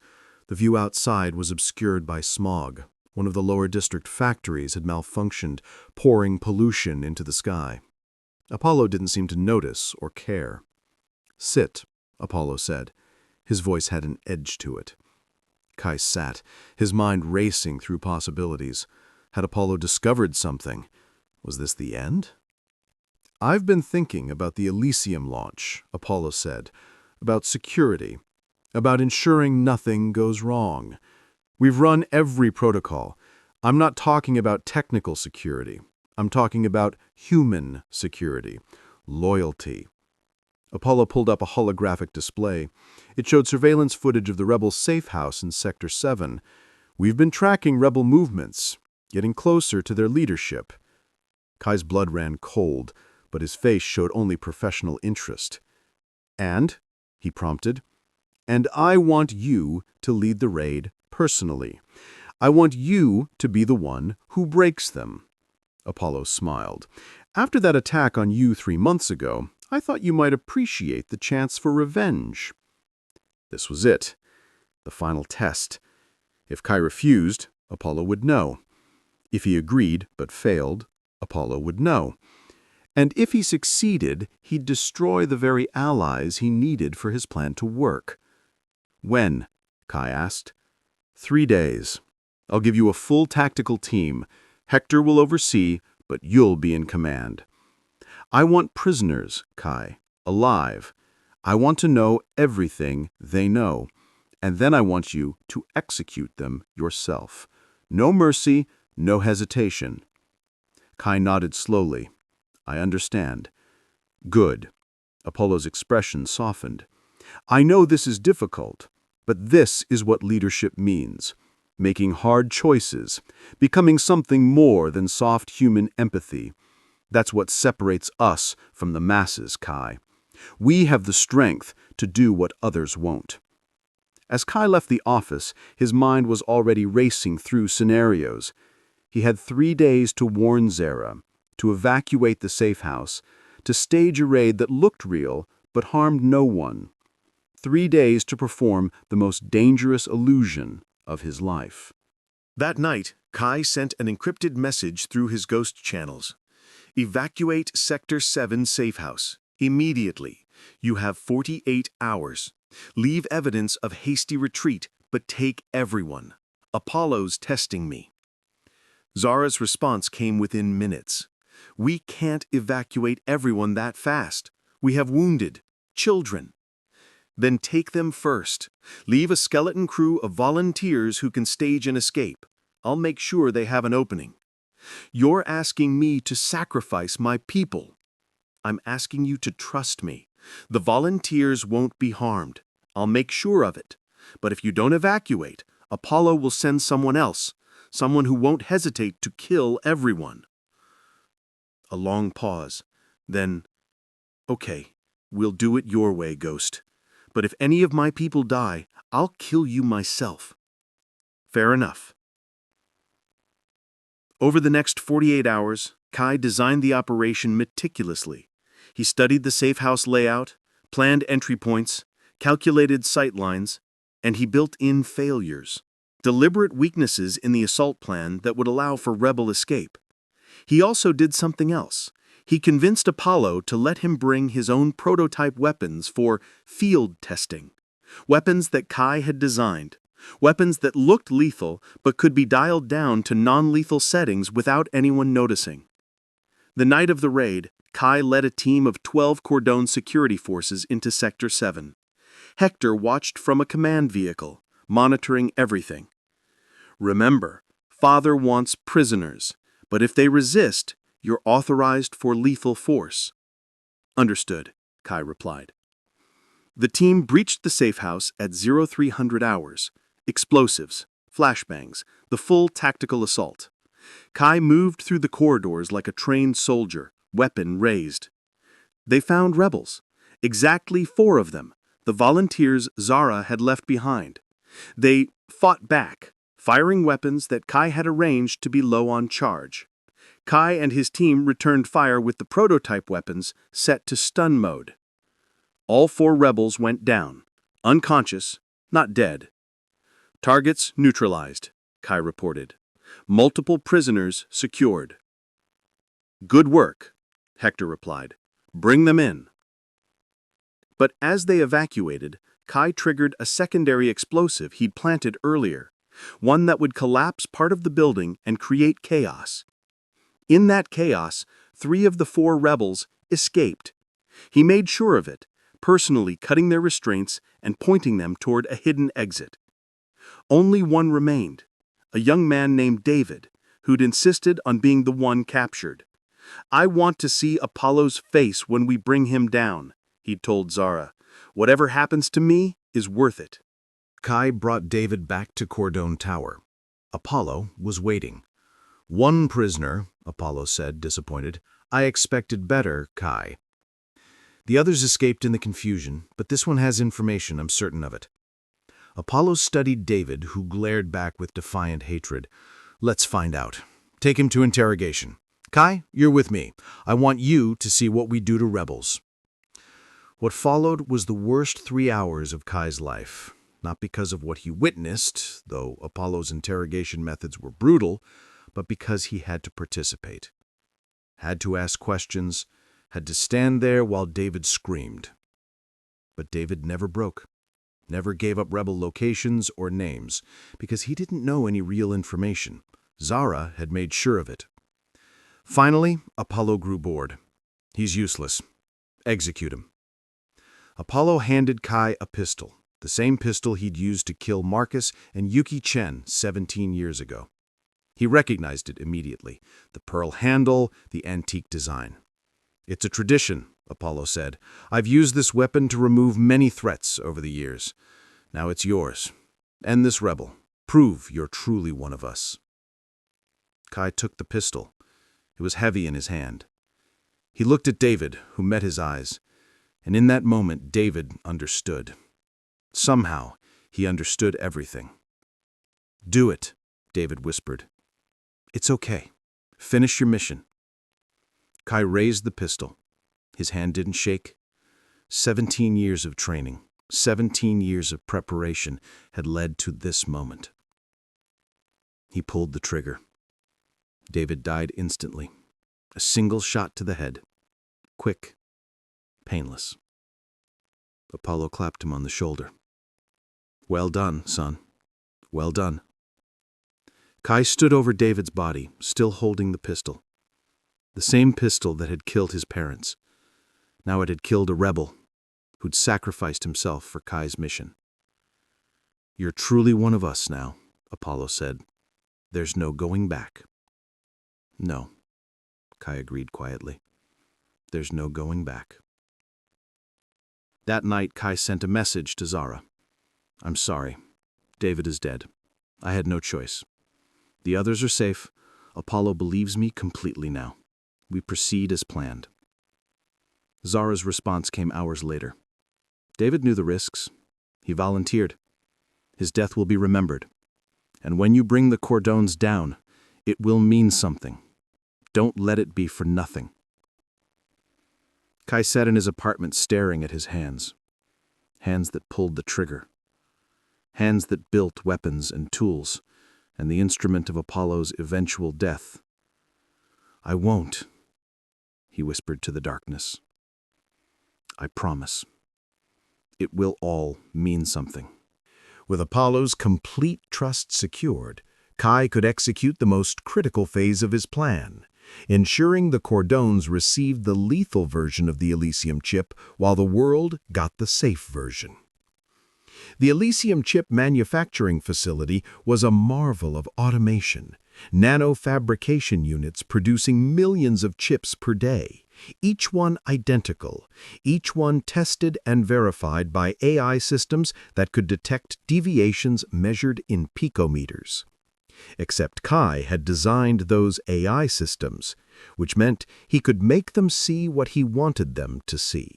The view outside was obscured by smog. One of the lower district factories had malfunctioned, pouring pollution into the sky. Apollo didn't seem to notice or care. "Sit," Apollo said. His voice had an edge to it. Kai sat, his mind racing through possibilities. Had Apollo discovered something? Was this the end? "I've been thinking about the Elysium launch," Apollo said, "about security, about ensuring nothing goes wrong. We've run every protocol. I'm not talking about technical security. I'm talking about human security, loyalty." Apollo pulled up a holographic display. It showed surveillance footage of the rebel safe house in Sector 7. "We've been tracking rebel movements, getting closer to their leadership." Kai's blood ran cold, but his face showed only professional interest. "And," he prompted, "and I want you to lead the raid personally. I want you to be the one who breaks them." Apollo smiled. "After that attack on you 3 months ago, I thought you might appreciate the chance for revenge." This was it, the final test. If Kai refused, Apollo would know. If he agreed but failed, Apollo would know. And if he succeeded, he'd destroy the very allies he needed for his plan to work. "When?" Kai asked. 3 days. I'll give you a full tactical team. Hector will oversee, but you'll be in command. I want prisoners, Kai, alive. I want to know everything they know, and then I want you to execute them yourself. No mercy, no hesitation." Kai nodded slowly. "I understand." "Good." Apollo's expression softened. "I know this is difficult, but this is what leadership means. Making hard choices, becoming something more than soft human empathy. That's what separates us from the masses, Kai. We have the strength to do what others won't." As Kai left the office, his mind was already racing through scenarios. He had 3 days to warn Zara, to evacuate the safe house, to stage a raid that looked real but harmed no one. 3 days to perform the most dangerous illusion of his life. That night, Kai sent an encrypted message through his ghost channels. "Evacuate Sector 7 safe house. Immediately. You have 48 hours. Leave evidence of hasty retreat, but take everyone. Apollo's testing me." Zara's response came within minutes. "We can't evacuate everyone that fast. We have wounded, children." "Then take them first. Leave a skeleton crew of volunteers who can stage an escape. I'll make sure they have an opening." "You're asking me to sacrifice my people." "I'm asking you to trust me. The volunteers won't be harmed. I'll make sure of it. But if you don't evacuate, Apollo will send someone else, someone who won't hesitate to kill everyone." A long pause. Then, "Okay, we'll do it your way, Ghost. But if any of my people die, I'll kill you myself." "Fair enough." Over the next 48 hours, Kai designed the operation meticulously. He studied the safe house layout, planned entry points, calculated sight lines, and he built in failures, deliberate weaknesses in the assault plan that would allow for rebel escape. He also did something else. He convinced Apollo to let him bring his own prototype weapons for field testing. Weapons that Kai had designed. Weapons that looked lethal but could be dialed down to non-lethal settings without anyone noticing. The night of the raid, Kai led a team of 12 Cordon security forces into Sector 7. Hector watched from a command vehicle, monitoring everything. "Remember, Father wants prisoners, but if they resist, you're authorized for lethal force." "Understood," Kai replied. The team breached the safe house at 0300 hours. Explosives, flashbangs, the full tactical assault. Kai moved through the corridors like a trained soldier, weapon raised. They found rebels. Exactly 4 of them, the volunteers Zara had left behind. They fought back, firing weapons that Kai had arranged to be low on charge. Kai and his team returned fire with the prototype weapons set to stun mode. All 4 rebels went down, unconscious, not dead. Targets neutralized, Kai reported. Multiple prisoners secured. Good work, Hector replied. Bring them in. But as they evacuated, Kai triggered a secondary explosive he'd planted earlier, one that would collapse part of the building and create chaos. In that chaos, 3 of the 4 rebels escaped. He made sure of it, personally cutting their restraints and pointing them toward a hidden exit. Only 1 remained, a young man named David, who'd insisted on being the one captured. "I want to see Apollo's face when we bring him down," he'd told Zara. "Whatever happens to me is worth it." Kai brought David back to Cordone Tower. Apollo was waiting. "1 prisoner," Apollo said, disappointed. "I expected better, Kai." "The others escaped in the confusion, but this one has information, I'm certain of it." Apollo studied David, who glared back with defiant hatred. "Let's find out. Take him to interrogation. Kai, you're with me. I want you to see what we do to rebels." What followed was the worst 3 hours of Kai's life. Not because of what he witnessed, though Apollo's interrogation methods were brutal, but because he had to participate. Had to ask questions, had to stand there while David screamed. But David never broke. Never gave up rebel locations or names, because he didn't know any real information. Zara had made sure of it. Finally, Apollo grew bored. "He's useless. Execute him." Apollo handed Kai a pistol, the same pistol he'd used to kill Marcus and Yuki Chen 17 years ago. He recognized it immediately, the pearl handle, the antique design. "It's a tradition," Apollo said. "I've used this weapon to remove many threats over the years. Now it's yours. End this rebel. Prove you're truly one of us." Kai took the pistol. It was heavy in his hand. He looked at David, who met his eyes, and in that moment David understood. Somehow, he understood everything. "Do it," David whispered. "It's okay. Finish your mission." Kai raised the pistol. His hand didn't shake. 17 years of training, 17 years of preparation had led to this moment. He pulled the trigger. David died instantly. A single shot to the head. Quick. Painless. Apollo clapped him on the shoulder. "Well done, son. Well done." Kai stood over David's body, still holding the pistol. The same pistol that had killed his parents. Now it had killed a rebel who'd sacrificed himself for Kai's mission. "You're truly one of us now," Apollo said. "There's no going back." "No," Kai agreed quietly. "There's no going back." That night, Kai sent a message to Zara. "I'm sorry. David is dead. I had no choice. The others are safe. Apollo believes me completely now. We proceed as planned." Zara's response came hours later. "David knew the risks. He volunteered. His death will be remembered. And when you bring the Cordones down, it will mean something. Don't let it be for nothing." Kai sat in his apartment staring at his hands. Hands that pulled the trigger. Hands that built weapons and tools, and the instrument of Apollo's eventual death. "I won't," he whispered to the darkness. "I promise. It will all mean something." With Apollo's complete trust secured, Kai could execute the most critical phase of his plan, ensuring the Cordones received the lethal version of the Elysium chip while the world got the safe version. The Elysium chip manufacturing facility was a marvel of automation, nanofabrication units producing millions of chips per day, Each one identical, each one tested and verified by AI systems that could detect deviations measured in picometers. Except Kai had designed those AI systems, which meant he could make them see what he wanted them to see.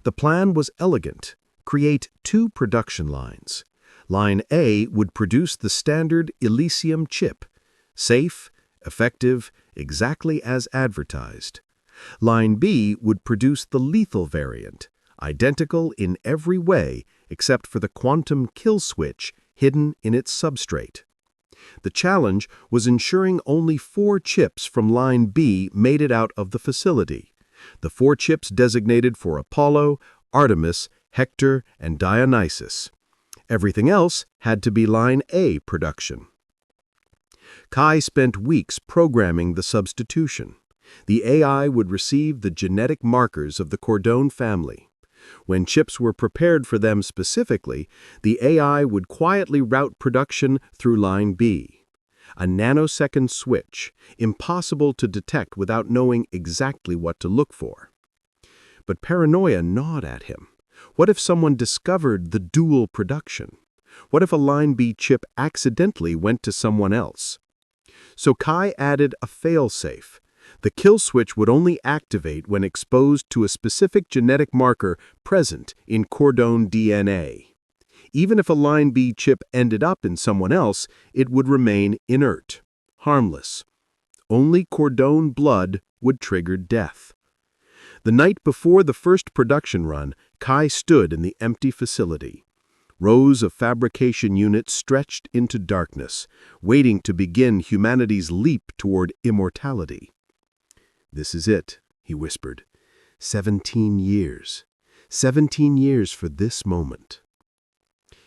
The plan was elegant: create 2 production lines. Line A would produce the standard Elysium chip, safe, effective, exactly as advertised. Line B would produce the lethal variant, identical in every way except for the quantum kill switch hidden in its substrate. The challenge was ensuring only 4 chips from Line B made it out of the facility. The 4 chips designated for Apollo, Artemis, Hector, and Dionysus. Everything else had to be Line A production. Kai spent weeks programming the substitution. The AI would receive the genetic markers of the Cordone family. When chips were prepared for them specifically, the AI would quietly route production through Line B. A nanosecond switch, impossible to detect without knowing exactly what to look for. But paranoia gnawed at him. What if someone discovered the dual production? What if a Line B chip accidentally went to someone else? So Kai added a failsafe. The kill switch would only activate when exposed to a specific genetic marker present in Cordone DNA. Even if a Line B chip ended up in someone else, it would remain inert, harmless. Only Cordone blood would trigger death. The night before the first production run, Kai stood in the empty facility. Rows of fabrication units stretched into darkness, waiting to begin humanity's leap toward immortality. "This is it," he whispered. 17 years. 17 years for this moment.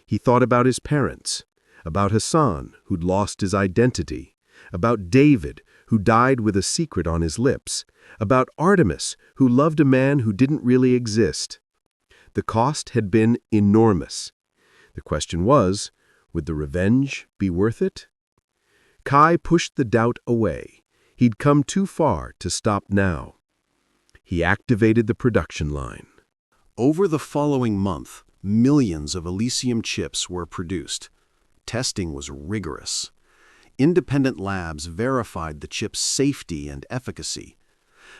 He thought about his parents, about Hassan, who'd lost his identity, about David, who died with a secret on his lips, about Artemis, who loved a man who didn't really exist. The cost had been enormous. The question was, would the revenge be worth it? Kai pushed the doubt away. He'd come too far to stop now. He activated the production line. Over the following month, millions of Elysium chips were produced. Testing was rigorous. Independent labs verified the chip's safety and efficacy.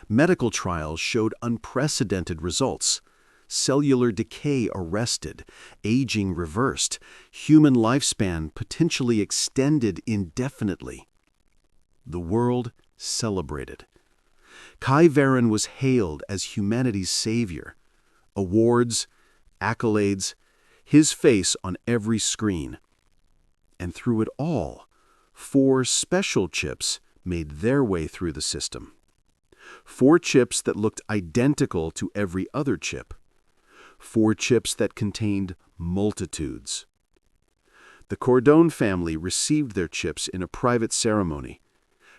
Medical trials showed unprecedented results. Cellular decay arrested, aging reversed, human lifespan potentially extended indefinitely. The world celebrated. Kai Varon was hailed as humanity's savior. Awards, accolades, his face on every screen. And through it all, 4 special chips made their way through the system. 4 chips that looked identical to every other chip. 4 chips that contained multitudes. The Cordone family received their chips in a private ceremony.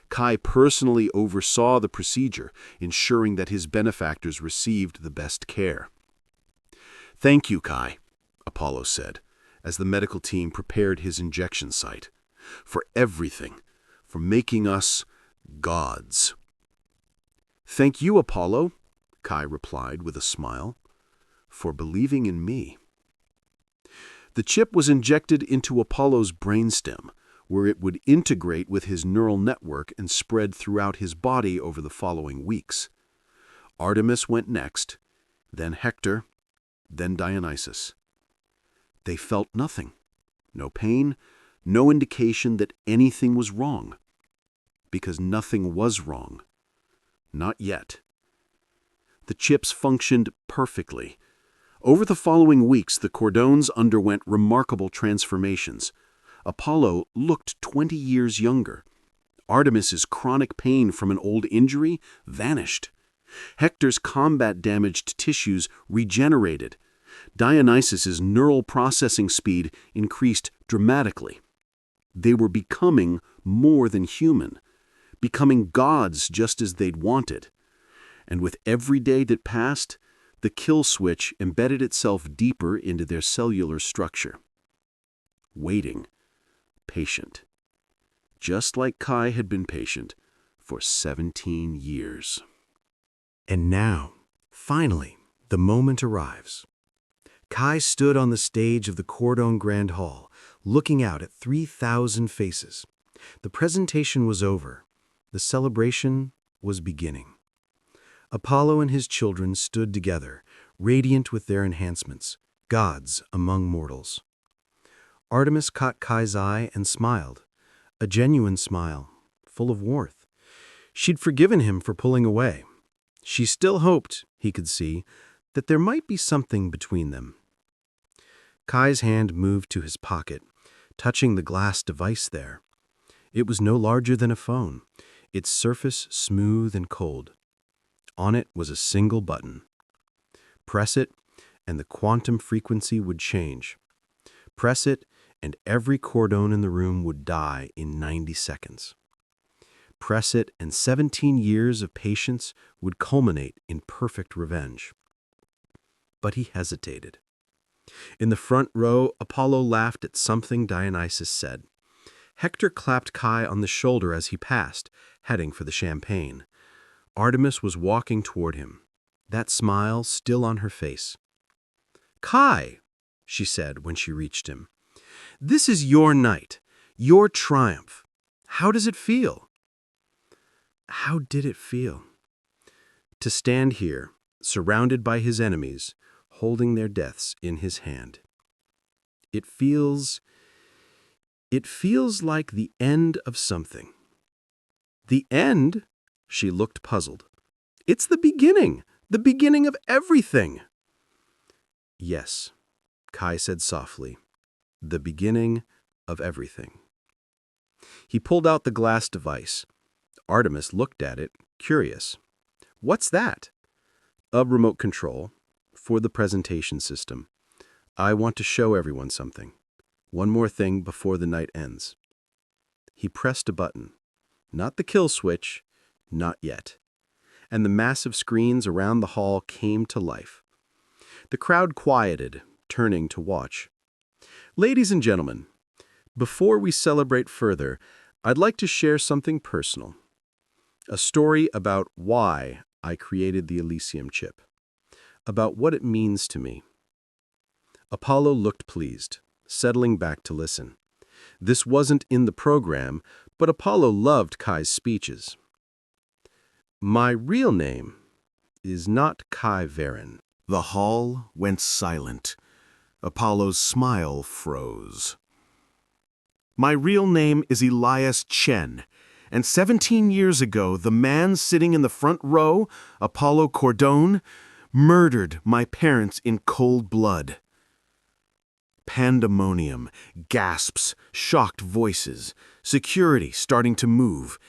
Kai personally oversaw the procedure, ensuring that his benefactors received the best care. "Thank you, Kai," Apollo said, as the medical team prepared his injection site, "for everything, for making us gods." "Thank you, Apollo," Kai replied with a smile, "for believing in me." The chip was injected into Apollo's brainstem, where it would integrate with his neural network and spread throughout his body over the following weeks. Artemis went next, then Hector, then Dionysus. They felt nothing. No pain, no indication that anything was wrong. Because nothing was wrong. Not yet. The chips functioned perfectly. Over the following weeks, the Cordones underwent remarkable transformations. Apollo looked 20 years younger. Artemis's chronic pain from an old injury vanished. Hector's combat-damaged tissues regenerated. Dionysus's neural processing speed increased dramatically. They were becoming more than human, becoming gods just as they'd wanted. And with every day that passed, the kill switch embedded itself deeper into their cellular structure. Waiting, patient. Just like Kai had been patient for 17 years. And now, finally, the moment arrives. Kai stood on the stage of the Cordon Grand Hall, looking out at 3,000 faces. The presentation was over. The celebration was beginning. Apollo and his children stood together, radiant with their enhancements, gods among mortals. Artemis caught Kai's eye and smiled, a genuine smile, full of warmth. She'd forgiven him for pulling away. She still hoped, he could see, that there might be something between them. Kai's hand moved to his pocket, touching the glass device there. It was no larger than a phone, its surface smooth and cold. On it was a single button. Press it, and the quantum frequency would change. Press it, and every cordon in the room would die in 90 seconds. Press it, and 17 years of patience would culminate in perfect revenge. But he hesitated. In the front row, Apollo laughed at something Dionysus said. Hector clapped Kai on the shoulder as he passed, heading for the champagne. Artemis was walking toward him, that smile still on her face. "Kai," she said when she reached him, "this is your night, your triumph. How does it feel?" How did it feel? To stand here, surrounded by his enemies, holding their deaths in his hand. It feels like the end of something. The end? She looked puzzled. It's the beginning of everything. Yes, Kai said softly, the beginning of everything. He pulled out the glass device. Artemis looked at it, curious. What's that? A remote control for the presentation system. I want to show everyone something. One more thing before the night ends. He pressed a button. Not the kill switch, not yet. And the massive screens around the hall came to life. The crowd quieted, turning to watch. Ladies and gentlemen, before we celebrate further, I'd like to share something personal. A story about why I created the Elysium chip. About what it means to me. Apollo looked pleased, settling back to listen. This wasn't in the program, but Apollo loved Kai's speeches. My real name is not Kai Varen. The hall went silent. Apollo's smile froze. My real name is Elias Chen, and 17 years ago, the man sitting in the front row, Apollo Cordon, murdered my parents in cold blood. Pandemonium, gasps, shocked voices, security starting to move.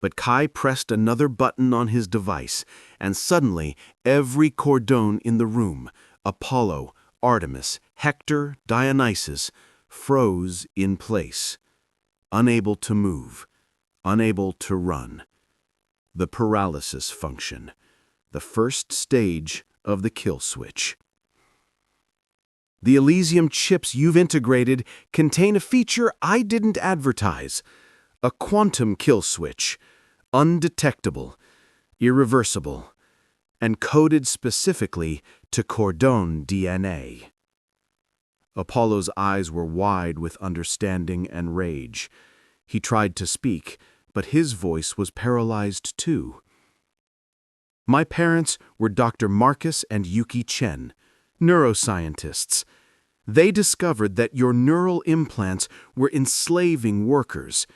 But Kai pressed another button on his device, and suddenly every cordon in the room, Apollo, Artemis, Hector, Dionysus, froze in place, unable to move, unable to run. The paralysis function, the first stage of the kill switch. The Elysium chips you've integrated contain a feature I didn't advertise. A quantum kill switch, undetectable, irreversible, and coded specifically to Cordon DNA. Apollo's eyes were wide with understanding and rage. He tried to speak, but his voice was paralyzed too. My parents were Dr. Marcus and Yuki Chen, neuroscientists. They discovered that your neural implants were enslaving workers.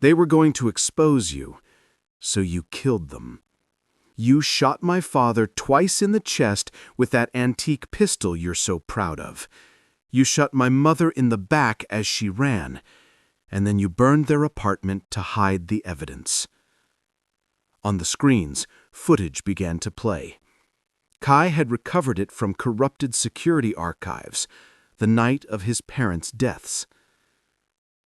They were going to expose you, so you killed them. You shot my father twice in the chest with that antique pistol you're so proud of. You shot my mother in the back as she ran, and then you burned their apartment to hide the evidence. On the screens, footage began to play. Kai had recovered it from corrupted security archives, the night of his parents' deaths.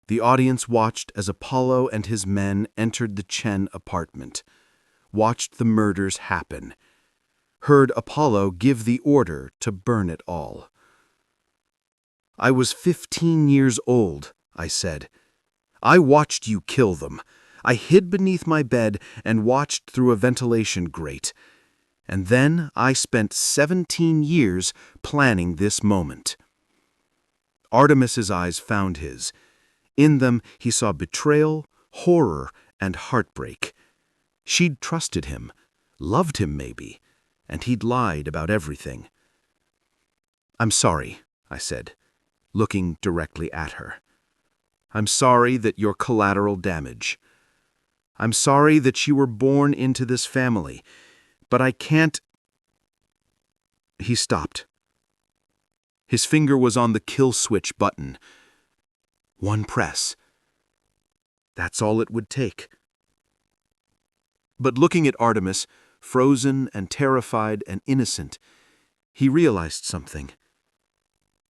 The audience watched as Apollo and his men entered the Chen apartment, watched the murders happen, heard Apollo give the order to burn it all. I was 15 years old, I said. I watched you kill them. I hid beneath my bed and watched through a ventilation grate. And then I spent 17 years planning this moment. Artemis's eyes found his. In them, he saw betrayal, horror, and heartbreak. She'd trusted him, loved him maybe, and he'd lied about everything. "I'm sorry," I said, looking directly at her. "I'm sorry that you're collateral damage. I'm sorry that you were born into this family, but I can't—" He stopped. His finger was on the kill switch button. One press. That's all it would take. But looking at Artemis, frozen and terrified and innocent, he realized something.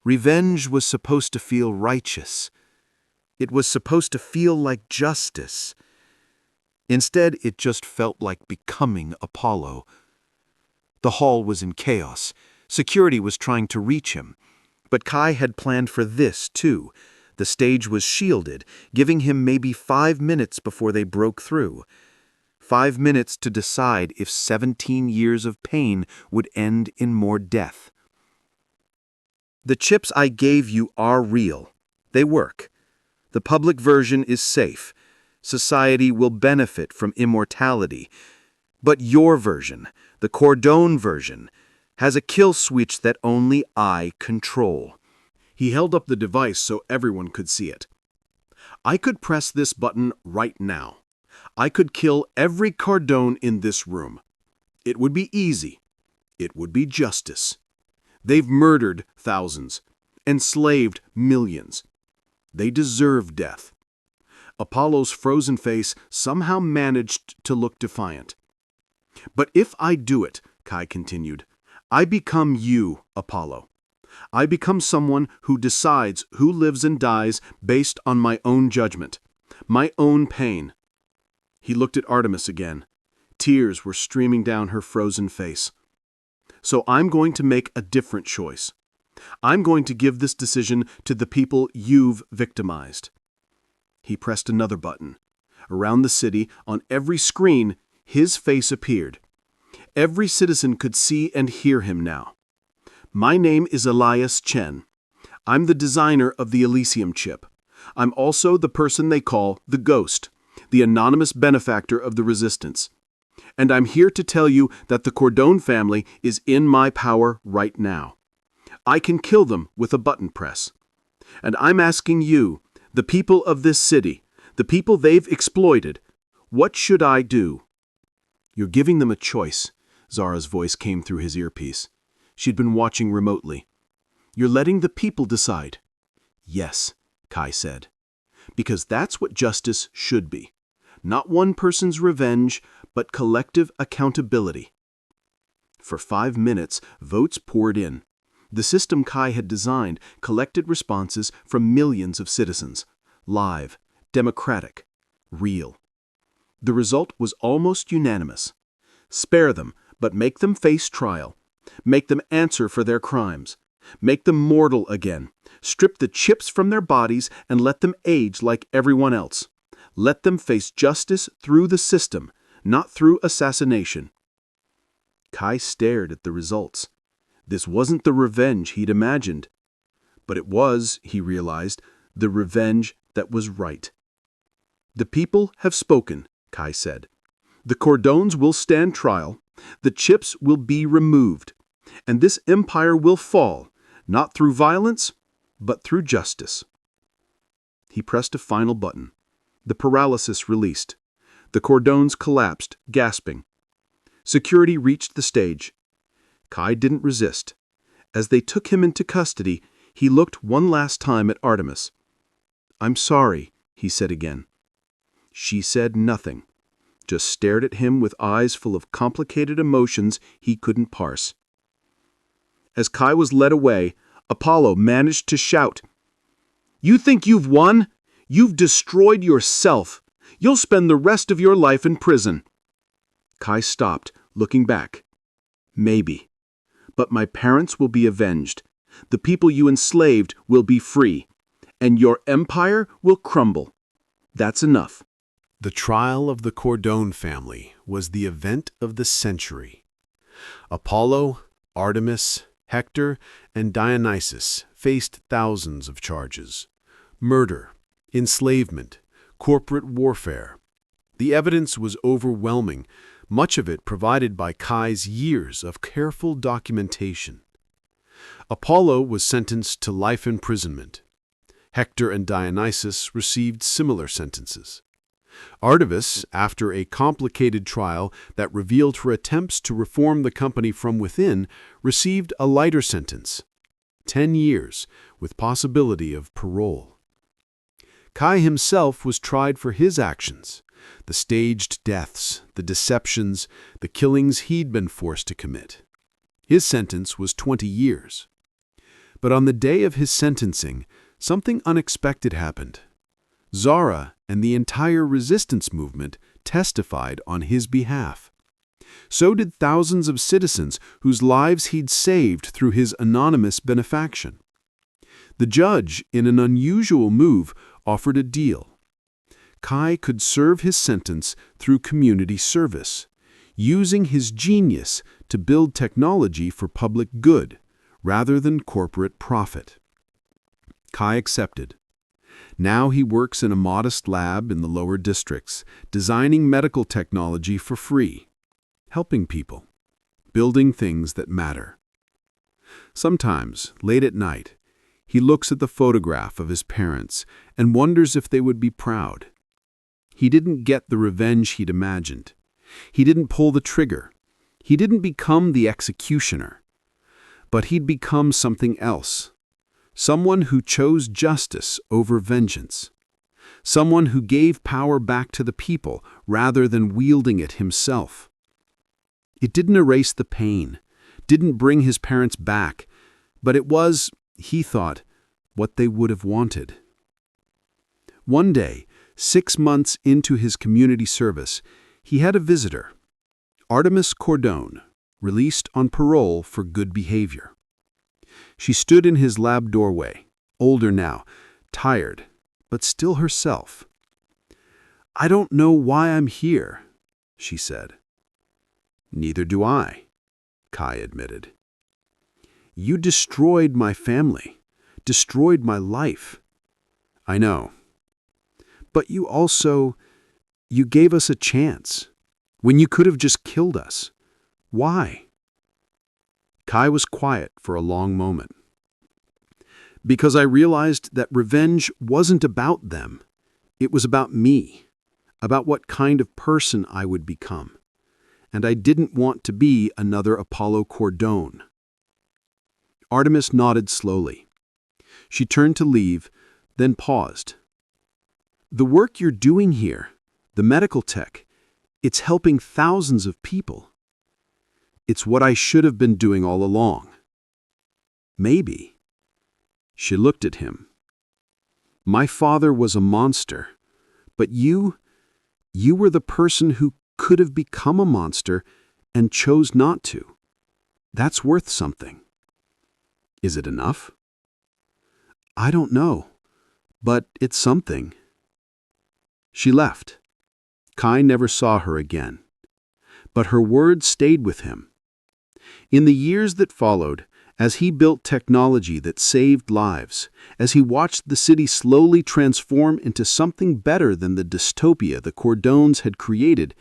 Revenge was supposed to feel righteous. It was supposed to feel like justice. Instead, it just felt like becoming Apollo. The hall was in chaos. Security was trying to reach him. But Kai had planned for this, too. The stage was shielded, giving him maybe 5 minutes before they broke through. 5 minutes to decide if 17 years of pain would end in more death. "The chips I gave you are real. They work. The public version is safe. Society will benefit from immortality. But your version, the Cordone version, has a kill switch that only I control." He held up the device so everyone could see it. "I could press this button right now. I could kill every Cordone in this room. It would be easy. It would be justice. They've murdered thousands, enslaved millions. They deserve death." Apollo's frozen face somehow managed to look defiant. "But if I do it," Kai continued, "I become you, Apollo. I become someone who decides who lives and dies based on my own judgment, my own pain." He looked at Artemis again. Tears were streaming down her frozen face. "So I'm going to make a different choice. I'm going to give this decision to the people you've victimized." He pressed another button. Around the city, on every screen, his face appeared. Every citizen could see and hear him now. "My name is Elias Chen. I'm the designer of the Elysium chip. I'm also the person they call the Ghost, the anonymous benefactor of the Resistance. And I'm here to tell you that the Cordone family is in my power right now. I can kill them with a button press. And I'm asking you, the people of this city, the people they've exploited, what should I do?" "You're giving them a choice," Zara's voice came through his earpiece. She'd been watching remotely. "You're letting the people decide." "Yes," Kai said. "Because that's what justice should be. Not one person's revenge, but collective accountability." For 5 minutes, votes poured in. The system Kai had designed collected responses from millions of citizens. Live, democratic, real. The result was almost unanimous. Spare them, but make them face trial. Make them answer for their crimes. Make them mortal again. Strip the chips from their bodies and let them age like everyone else. Let them face justice through the system, not through assassination. Kai stared at the results. This wasn't the revenge he'd imagined. But it was, he realized, the revenge that was right. "The people have spoken," Kai said. "The Cordones will stand trial. The chips will be removed. And this empire will fall, not through violence, but through justice." He pressed a final button. The paralysis released. The Cordones collapsed, gasping. Security reached the stage. Kai didn't resist. As they took him into custody, he looked one last time at Artemis. "I'm sorry," he said again. She said nothing, just stared at him with eyes full of complicated emotions he couldn't parse. As Kai was led away, Apollo managed to shout, "You think you've won? You've destroyed yourself. You'll spend the rest of your life in prison." Kai stopped, looking back. "Maybe. But my parents will be avenged. The people you enslaved will be free. And your empire will crumble. That's enough." The trial of the Cordone family was the event of the century. Apollo, Artemis, Hector, and Dionysus faced thousands of charges: murder, enslavement, corporate warfare. The evidence was overwhelming, much of it provided by Kai's years of careful documentation. Apollo was sentenced to life imprisonment. Hector and Dionysus received similar sentences. Artemis, after a complicated trial that revealed her attempts to reform the company from within, received a lighter sentence: 10 years, with possibility of parole. Kai himself was tried for his actions: the staged deaths, the deceptions, the killings he'd been forced to commit. His sentence was 20 years. But on the day of his sentencing, something unexpected happened. Zara and the entire resistance movement testified on his behalf. So did thousands of citizens whose lives he'd saved through his anonymous benefaction. The judge, in an unusual move, offered a deal. Kai could serve his sentence through community service, using his genius to build technology for public good, rather than corporate profit. Kai accepted. Now he works in a modest lab in the lower districts, designing medical technology for free, helping people, building things that matter. Sometimes, late at night, he looks at the photograph of his parents and wonders if they would be proud. He didn't get the revenge he'd imagined. He didn't pull the trigger. He didn't become the executioner. But he'd become something else. Someone who chose justice over vengeance. Someone who gave power back to the people rather than wielding it himself. It didn't erase the pain, didn't bring his parents back, but it was, he thought, what they would have wanted. One day, 6 months into his community service, he had a visitor, Artemis Cordone, released on parole for good behavior. She stood in his lab doorway, older now, tired, but still herself. "I don't know why I'm here," she said. "Neither do I," Kai admitted. "You destroyed my family, destroyed my life." "I know. But you gave us a chance, when you could have just killed us. Why?" Kai was quiet for a long moment. "Because I realized that revenge wasn't about them. It was about me, about what kind of person I would become. And I didn't want to be another Apollo Cordone." Artemis nodded slowly. She turned to leave, then paused. "The work you're doing here, the medical tech, it's helping thousands of people. It's what I should have been doing all along." "Maybe." She looked at him. "My father was a monster, but you were the person who could have become a monster and chose not to. That's worth something." "Is it enough?" "I don't know, but it's something." She left. Kai never saw her again. But her words stayed with him. In the years that followed, as he built technology that saved lives, as he watched the city slowly transform into something better than the dystopia the Cordones had created,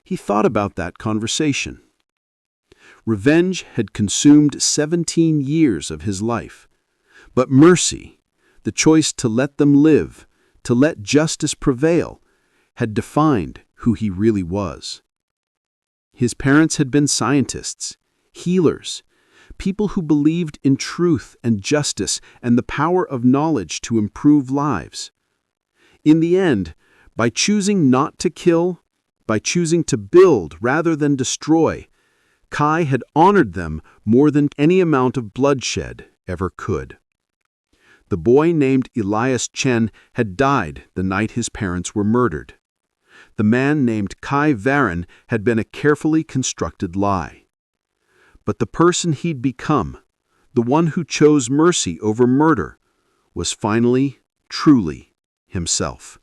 he thought about that conversation. Revenge had consumed 17 years of his life. But mercy, the choice to let them live, to let justice prevail, had defined who he really was. His parents had been scientists, healers, people who believed in truth and justice and the power of knowledge to improve lives. In the end, by choosing not to kill, by choosing to build rather than destroy, Kai had honored them more than any amount of bloodshed ever could. The boy named Elias Chen had died the night his parents were murdered. The man named Kai Varon had been a carefully constructed lie. But the person he'd become, the one who chose mercy over murder, was finally, truly, himself.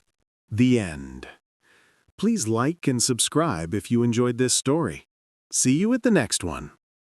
The end. Please like and subscribe if you enjoyed this story. See you at the next one.